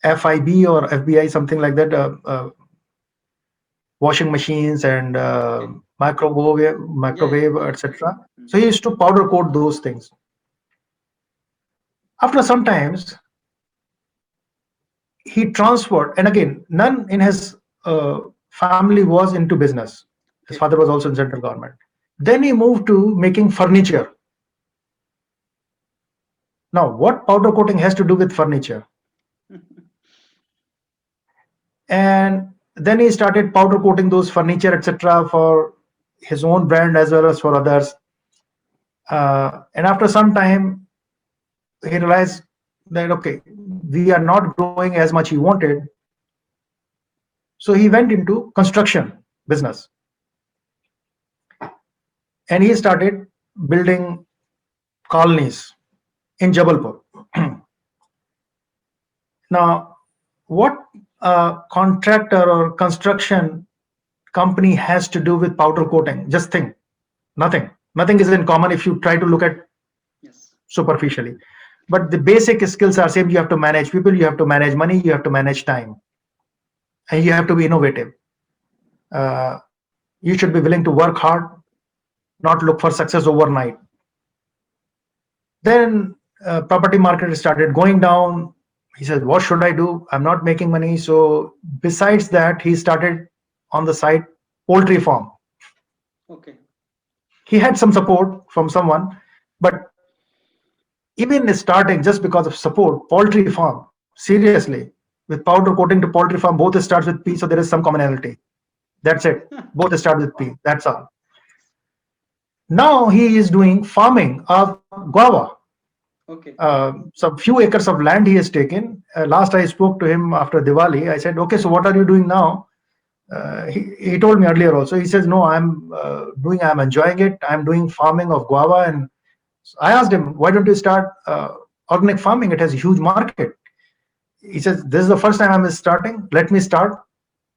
FIB or FBI, something like that. Washing machines and Okay. Yeah, microwave, yeah. etc. Mm. So he used to powder coat those things. After some times, he transferred, and again, none in his family was into business. His Okay. father was also in central government. Then he moved to making furniture. Now, what powder coating has to do with furniture? And then he started powder coating those furniture, etc., for his own brand as well as for others. And after some time, he realized that okay, we are not growing as much he wanted. So he went into construction business, and he started building colonies in Jabalpur. Now, what a contractor or construction company has to do with powder coating? Just think, nothing. Nothing is in common if you try to look at Yes. superficially. But the basic skills are same. You have to manage people, you have to manage money, you have to manage time, and you have to be innovative. You should be willing to work hard, not look for success overnight. Then property market started going down. He said, what should I do? I'm not making money. So besides that, he started on the side poultry farm. Okay. He had some support from someone, but even starting just because of support, poultry farm, seriously, with powder coating to poultry farm, both starts with P, so there is some commonality. That's it. Both start with P. That's all. Now he is doing farming of guava. Okay. Some few acres of land he has taken. Last I spoke to him after Diwali. I said, okay, so what are you doing now? He told me earlier also. He says, no, I'm enjoying it. I'm doing farming of guava. And I asked him, why don't you start organic farming? It has a huge market. He says, this is the first time I'm starting. Let me start,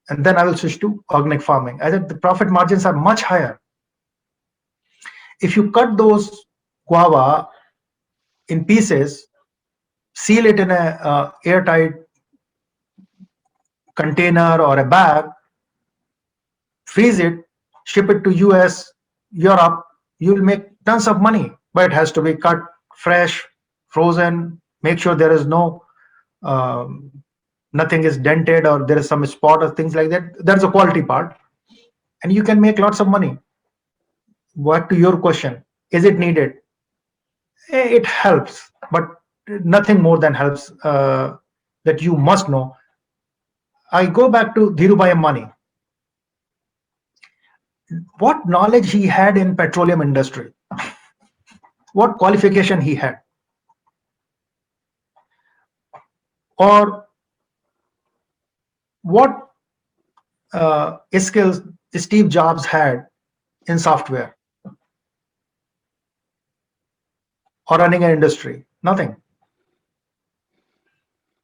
and then I will switch to organic farming. I said, the profit margins are much higher. If you cut those guava in pieces, seal it in a airtight container or a bag, freeze it, ship it to US, Europe, you'll make tons of money. But it has to be cut fresh, frozen, make sure there is um, nothing is dented or there is some spot or things like that. That's the quality part. And you can make lots of money. What to your question, is it needed? It helps, but nothing more than helps that you must know. I go back to Dhirubhai Ambani. What knowledge he had in petroleum industry, what qualification he had. or what skills Steve Jobs had in software or running an industry? Nothing.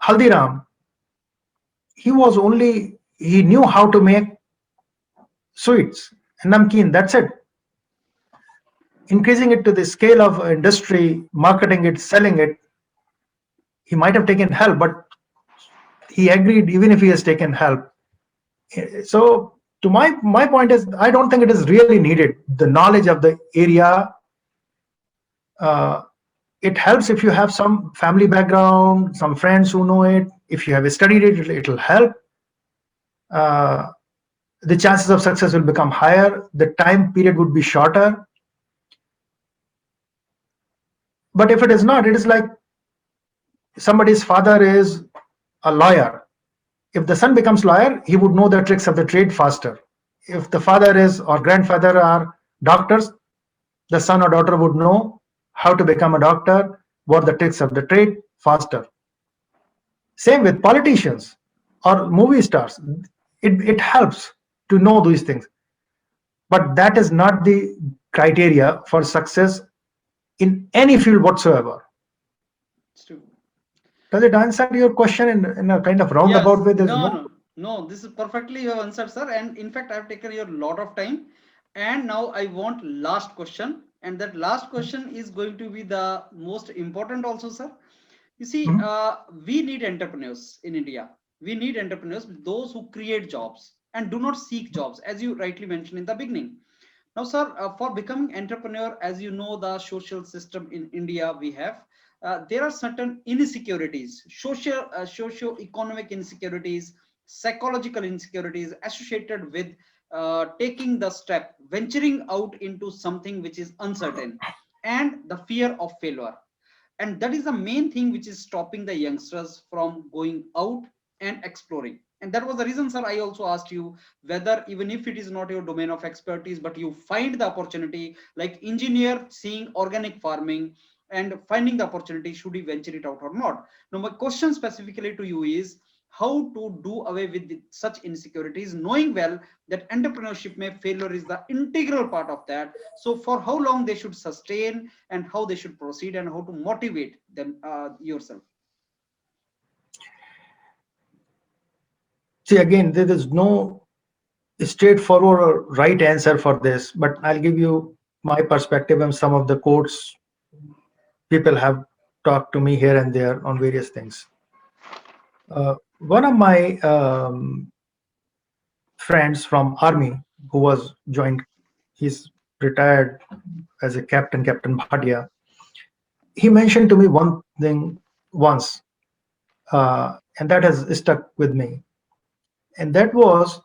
Haldiram, he knew how to make sweets and namkeen, that's it. Increasing it to the scale of industry, marketing it, selling it, he might have taken help, but he agreed even if he has taken help. So to my point is, I don't think it is really needed. The knowledge of the area, uh, it helps if you have some family background, some friends who know it. If you have studied it, it'll help. Uh, the chances of success will become higher. The time period would be shorter. But if it is not, it is like somebody's father is a lawyer. If the son becomes lawyer, he would know the tricks of the trade faster. If the father is or grandfather are doctors, the son or daughter would know how to become a doctor, what the tricks of the trade faster. Same with politicians or movie stars. It helps to know these things. But that is not the criteria for success in any field whatsoever. It's true. Does it answer your question in a kind of roundabout Yes, way? There's no, no. no, no. This is perfectly you have answered, sir. And in fact, I've taken your lot of time. And now I want last question. And that last question is going to be the most important also, sir. You see, Mhm. we need entrepreneurs in India. We need entrepreneurs, those who create jobs and do not seek jobs, as you rightly mentioned in the beginning. Now, sir, for becoming entrepreneur, as you know, the social system in India we have, there are certain insecurities, socio-economic insecurities, psychological insecurities associated with taking the step, venturing out into something which is uncertain, and the fear of failure. And that is the main thing which is stopping the youngsters from going out and exploring. And that was the reason, sir, I also asked you whether, even if it is not your domain of expertise, but you find the opportunity, like engineer seeing organic farming and finding the opportunity, should he venture it out or not? Now my question specifically to you is how to do away with such insecurities, knowing well that entrepreneurship may failure is the integral part of that. So for how long they should sustain, and how they should proceed, and how to motivate them yourself. See, again, there is no straightforward or right answer for this, but I'll give you my perspective and some of the quotes people have talked to me here and there on various things. One of my friends from army who was joined, he's retired as a captain, Captain Bhatia. He mentioned to me one thing once, and that has stuck with me. And that was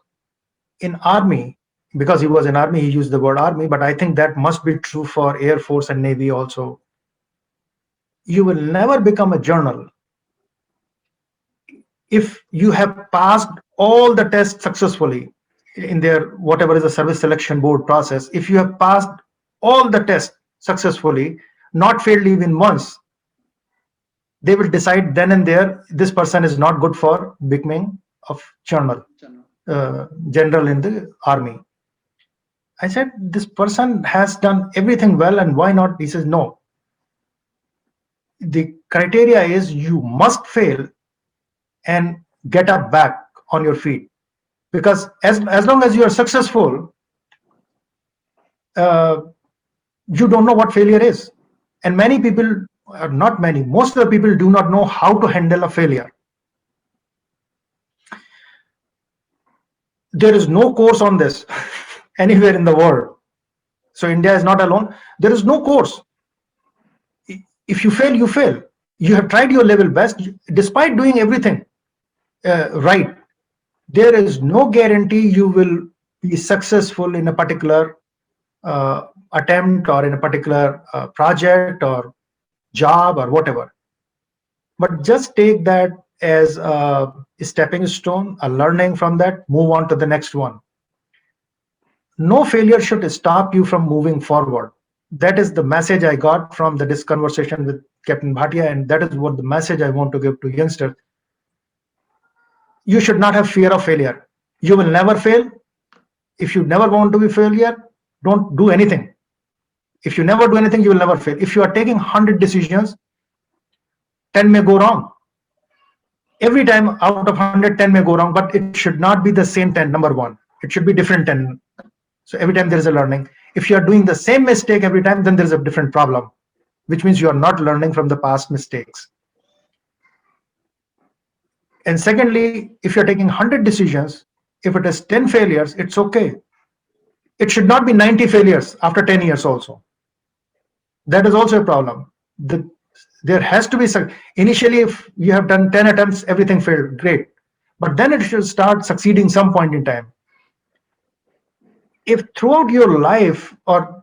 in army, because he was in army, he used the word army, but I think that must be true for Air Force and Navy also. You will never become a journal if you have passed all the tests successfully in their whatever is the service selection board process. If you have passed all the tests successfully, not failed even once, they will decide then and there this person is not good for becoming of journal general in the army. I said, this person has done everything well, and why not? He says, no. The criteria is you must fail and get up back on your feet. Because as long as you are successful, uh, you don't know what failure is. And many people, not many, most of the people do not know how to handle a failure. There is no course on this anywhere in the world. So India is not alone. There is no course. If you fail, you fail. You have tried your level best, despite doing everything right. There is no guarantee you will be successful in a particular attempt or in a particular project or job or whatever. But just take that as a stepping stone, a learning from that, move on to the next one. No failure should stop you from moving forward. That is the message I got from this conversation with Captain Bhatia, and that is what the message I want to give to youngsters. you should not have fear of failure. You will never fail. If you never want to be failure, don't do anything. If you never do anything, you will never fail. If you are taking 100 decisions, 10 may go wrong. Every time out of 100, 10 may go wrong, but it should not be the same 10, number one. It should be different 10. So every time there is a learning. If you are doing the same mistake every time, then there is a different problem, which means you are not learning from the past mistakes. And secondly, if you're taking 100 decisions, if it is 10 failures, it's okay. It should not be 90 failures after 10 years also. That is also a problem. There has to be some, initially, if you have done 10 attempts, everything failed, great. But then it should start succeeding some point in time. If throughout your life or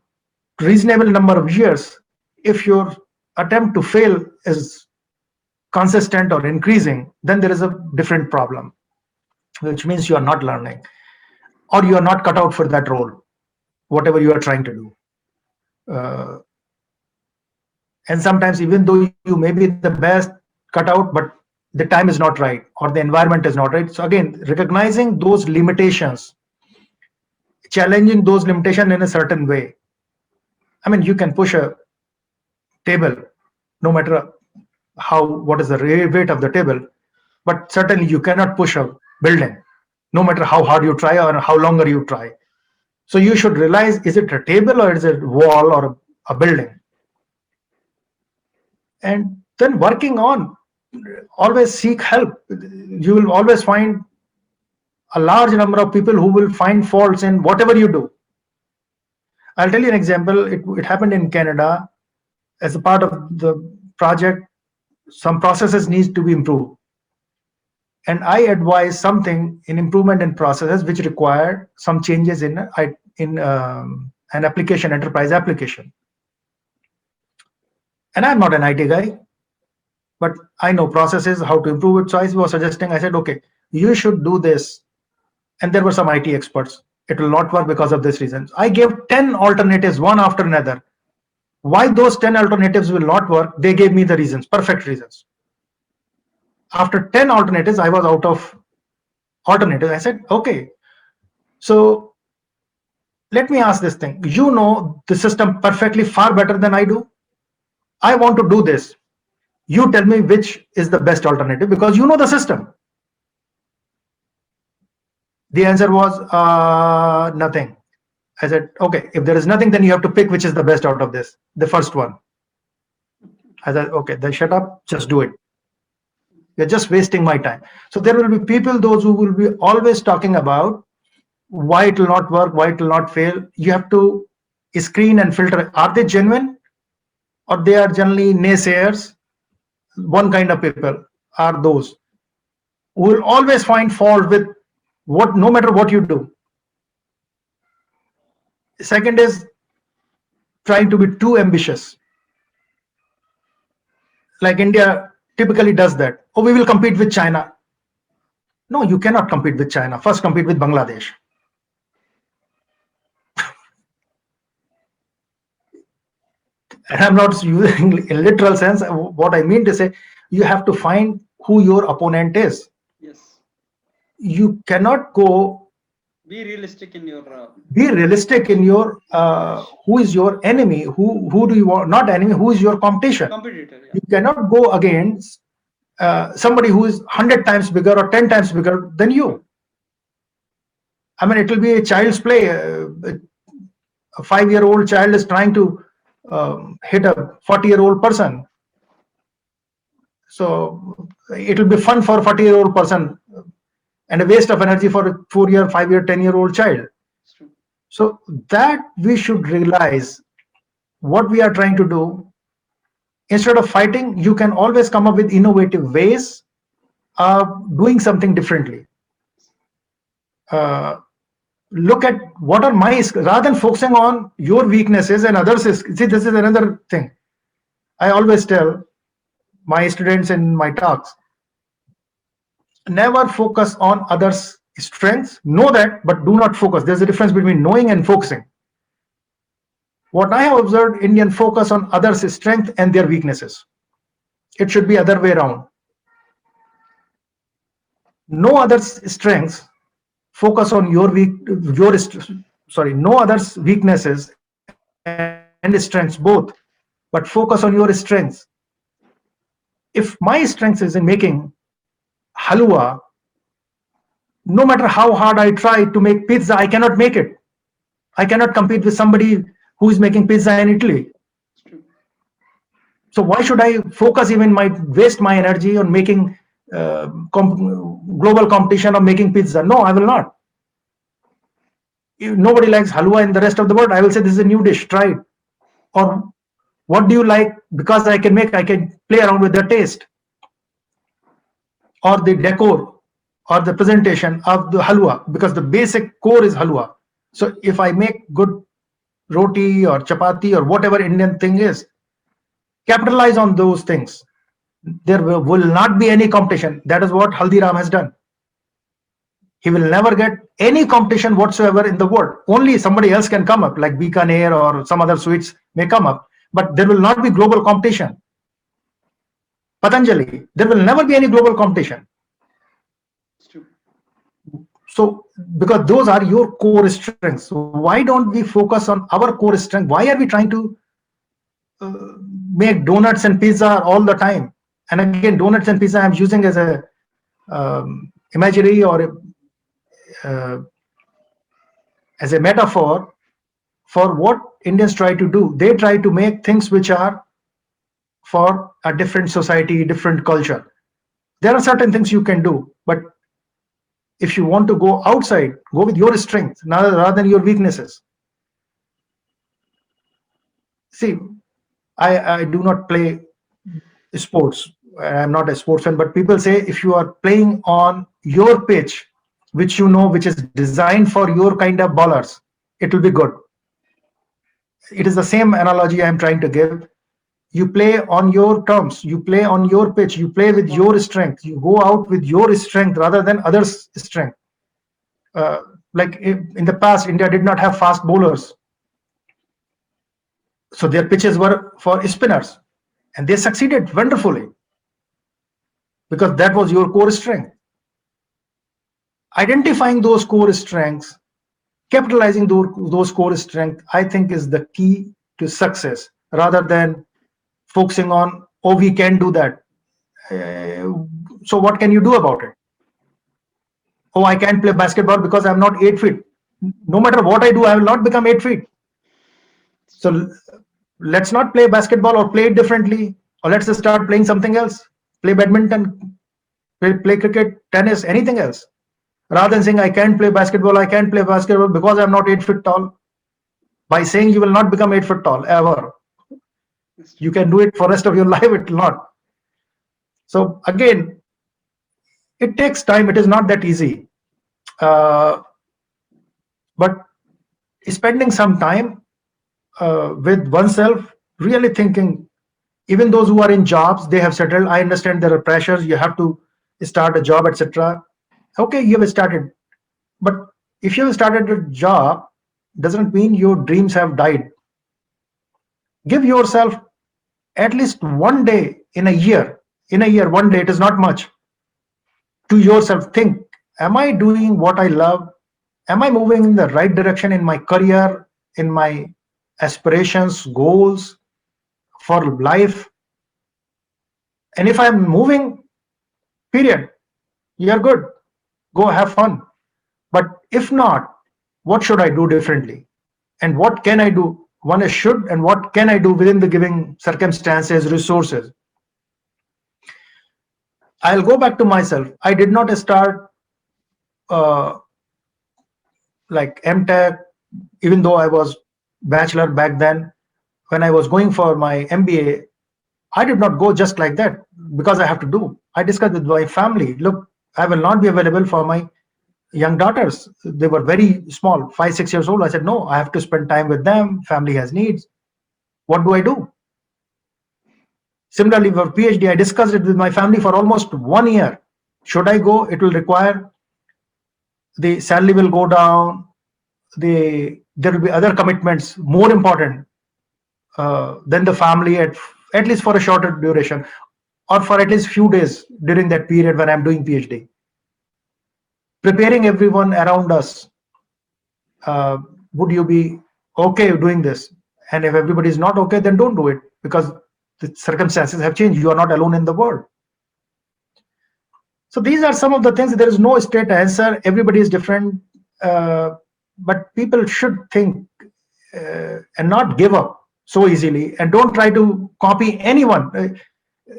reasonable number of years, if your attempt to fail is consistent or increasing, then there is a different problem, which means you are not learning or you are not cut out for that role, whatever you are trying to do. And sometimes, even though you may be the best cut out, but the time is not right or the environment is not right. So again, recognizing those limitations, challenging those limitations in a certain way. I mean, you can push a table no matter what is the weight of the table, but certainly you cannot push a building no matter how hard you try or how longer you try. So you should realize, is it a table or is it a wall or a building? And then working on, always seek help. You will always find a large number of people who will find faults in whatever you do. I'll tell you an example. It happened in Canada. As a part of the project, some processes need to be improved. And I advise something in improvement in processes which require some changes in an application, enterprise application. And I'm not an IT guy, but I know processes, how to improve it. So I was suggesting, I said, okay, you should do this. And there were some IT experts. It will not work because of this reason. I gave 10 alternatives, one after another. Why those 10 alternatives will not work? They gave me the reasons, perfect reasons. After 10 alternatives, I was out of alternatives. I said, okay, so let me ask this thing. You know the system perfectly far better than I do. I want to do this. You tell me which is the best alternative because you know the system. The answer was nothing. I said, okay, if there is nothing, then you have to pick which is the best out of this, the first one. I said, okay, then shut up, just do it. You're just wasting my time. So there will be people, those who will be always talking about why it will not work, why it will not fail. You have to screen and filter. Are they genuine or they are generally naysayers? One kind of people are those who will always find fault with no matter what you do. Second is trying to be too ambitious. Like India typically does that. Oh, we will compete with China. No, you cannot compete with China. First compete with Bangladesh. And I'm not using in literal sense. What I mean to say, you have to find who your opponent is. Yes. You cannot go. Be realistic in your. Be realistic in your. Who is your enemy? Who do you want? Not enemy. Who is your competition? Competitor. Yeah. You cannot go against somebody who is 100 times bigger or 10 times bigger than you. I mean, it will be a child's play. A 5-year-old child is trying to hit a 40-year-old person. So it will be fun for a 40-year-old person and a waste of energy for a 4-year, 5-year, 10-year-old child. So that we should realize what we are trying to do. Instead of fighting, you can always come up with innovative ways of doing something differently. Look at what are my, rather than focusing on your weaknesses and others. See, this is another thing. I always tell my students in my talks, never focus on others' strengths. Know that, but do not focus. There's a difference between knowing and focusing. What I have observed, Indian focus on others' strength and their weaknesses. It should be other way around. no other strengths, focus on your no others weaknesses and strengths both, but focus on your strengths. If my strength is in making halwa, no matter how hard I try to make pizza, I cannot make it. I cannot compete with somebody who is making pizza in Italy. It's true. So why should I focus even my waste my energy on making global competition of making pizza? No, I will not. If nobody likes halwa in the rest of the world, I will say this is a new dish, try it. Or what do you like? Because I can make, I can play around with the taste or the decor or the presentation of the halwa, because the basic core is halwa. So if I make good roti or chapati or whatever Indian thing is, capitalize on those things. There will not be any competition. That is what Haldiram has done. He will never get any competition whatsoever in the world. Only somebody else can come up, like Bikaner or some other sweets may come up, but there will not be global competition. Patanjali, there will never be any global competition. It's true. So, because those are your core strengths. So why don't we focus on our core strength? Why are we trying to make donuts and pizza all the time? And again, donuts and pizza I'm using as a imagery or uh, as a metaphor for what Indians try to do. They try to make things which are for a different society, different culture. There are certain things you can do, but if you want to go outside, go with your strength rather than your weaknesses. See, I do not play sports. I'm not a sportsman, but people say if you are playing on your pitch, which you know, which is designed for your kind of bowlers, it will be good. It is the same analogy I'm trying to give. You play on your terms, you play on your pitch, you play with your strength, you go out with your strength rather than others' strength. Like in the past, India did not have fast bowlers. So their pitches were for spinners, and they succeeded wonderfully because that was your core strength. Identifying those core strengths, capitalizing those core strengths, I think is the key to success rather than focusing on, oh, we can do that. So what can you do about it? Oh, I can't play basketball because I'm not 8 feet. No matter what I do, I will not become 8 feet. So let's not play basketball or play it differently, or let's start playing something else. Play badminton, play cricket, tennis, anything else. Rather than saying I can't play basketball, I can't play basketball because I'm not 8 feet tall. By saying you will not become 8 foot tall ever. You can do it for rest of your life, it will not. So again, it takes time. It is not that easy. But spending some time with oneself, really thinking, even those who are in jobs, they have settled. I understand there are pressures. You have to start a job, etc. Okay, you have started. But if you have started a job, doesn't mean your dreams have died. Give yourself at least one day in a year. In a year, one day, it is not much. To yourself, think, am I doing what I love? Am I moving in the right direction in my career, in my aspirations, goals for life? And if I'm moving, period, you're good. Go have fun. But if not, what should I do differently? And what can I do? One is should, and what can I do within the given circumstances, resources? I'll go back to myself. I did not start uh, like MTech, even though I was bachelor back then. When I was going for my MBA, I did not go just like that because I have to do. I discussed with my family, look, I will not be available for my young daughters. They were very small, 5, 6 years old. I said, no, I have to spend time with them. Family has needs. What do I do? Similarly, for PhD, I discussed it with my family for almost 1 year. Should I go? It will require, the salary will go down. There will be other commitments more important than the family, at least for a shorter duration, or for at least few days during that period when I'm doing PhD. preparing everyone around us. uh, would you be okay doing this? And if everybody is not okay, then don't do it, because the circumstances have changed. You are not alone in the world. So these are some of the things. There is no straight answer. Everybody is different, but people should think and not give up so easily, and don't try to copy anyone.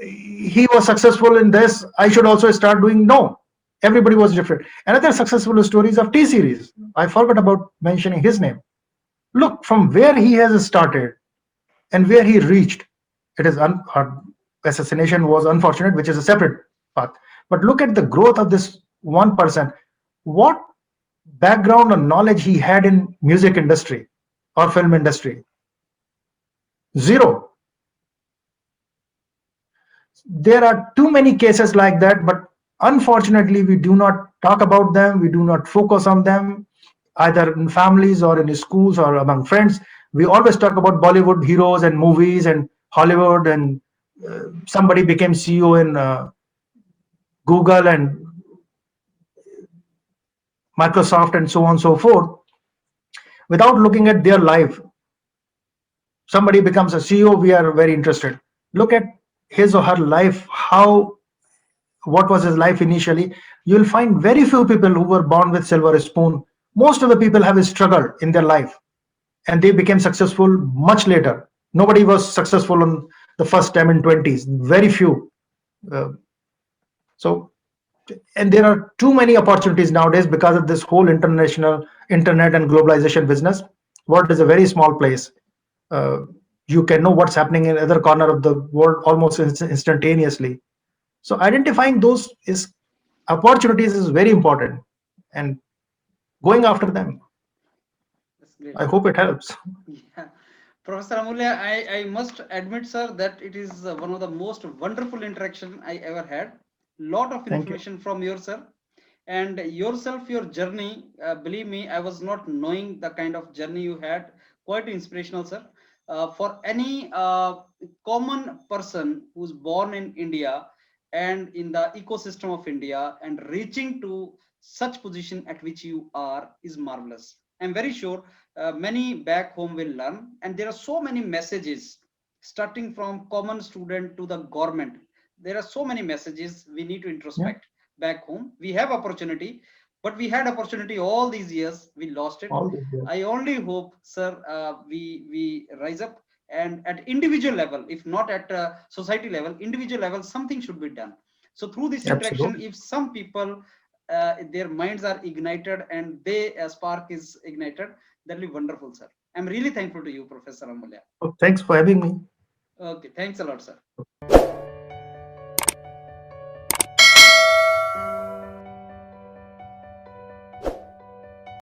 He was successful in this, I should also start doing. No, everybody was different. Another successful stories of T series. I forgot about mentioning his name. Look from where he has started and where he reached. It is assassination was unfortunate, which is a separate path. But look at the growth of this one person. What background or knowledge he had in music industry or film industry? Zero. There are too many cases like that, but unfortunately we do not talk about them. We do not focus on them, either in families or in schools or among friends. We always talk about Bollywood heroes and movies and Hollywood, and somebody became CEO in Google and Microsoft and so on and so forth, without looking at their life. Somebody becomes a CEO, we are very interested. Look at his or her life, how, what was his life initially. You'll find very few people who were born with silver spoon. Most of the people have struggled in their life, and they became successful much later. Nobody was successful on the first time in 20s, very few. Uh, so, and there are too many opportunities nowadays because of this whole international internet and globalization business. World is a very small place. uh, you can know what's happening in other corner of the world almost instantaneously. So identifying those is opportunities is very important, and going after them. That's great. I hope it helps. Yeah. Professor Amulya, I must admit, sir, that it is one of the most wonderful interaction I ever had. Lot of Thank you. information from your sir. And yourself, your journey, believe me, I was not knowing the kind of journey you had. Quite inspirational, sir. For any common person who's born in India and in the ecosystem of India and reaching to such position at which you are is marvelous. I'm very sure many back home will learn, and there are so many messages starting from common student to the government. There are so many messages we need to Yeah, introspect back home. We have opportunity, but we had opportunity all these years, we lost it. all this, yeah. I only hope, sir, we rise up, and at individual level, if not at society level, individual level, something should be done. So through this interaction, Absolutely. if some people their minds are ignited and they spark is ignited, that'll be wonderful, sir. I'm really thankful to you, Professor Amulya. So thanks for having me. Okay, thanks a lot, sir.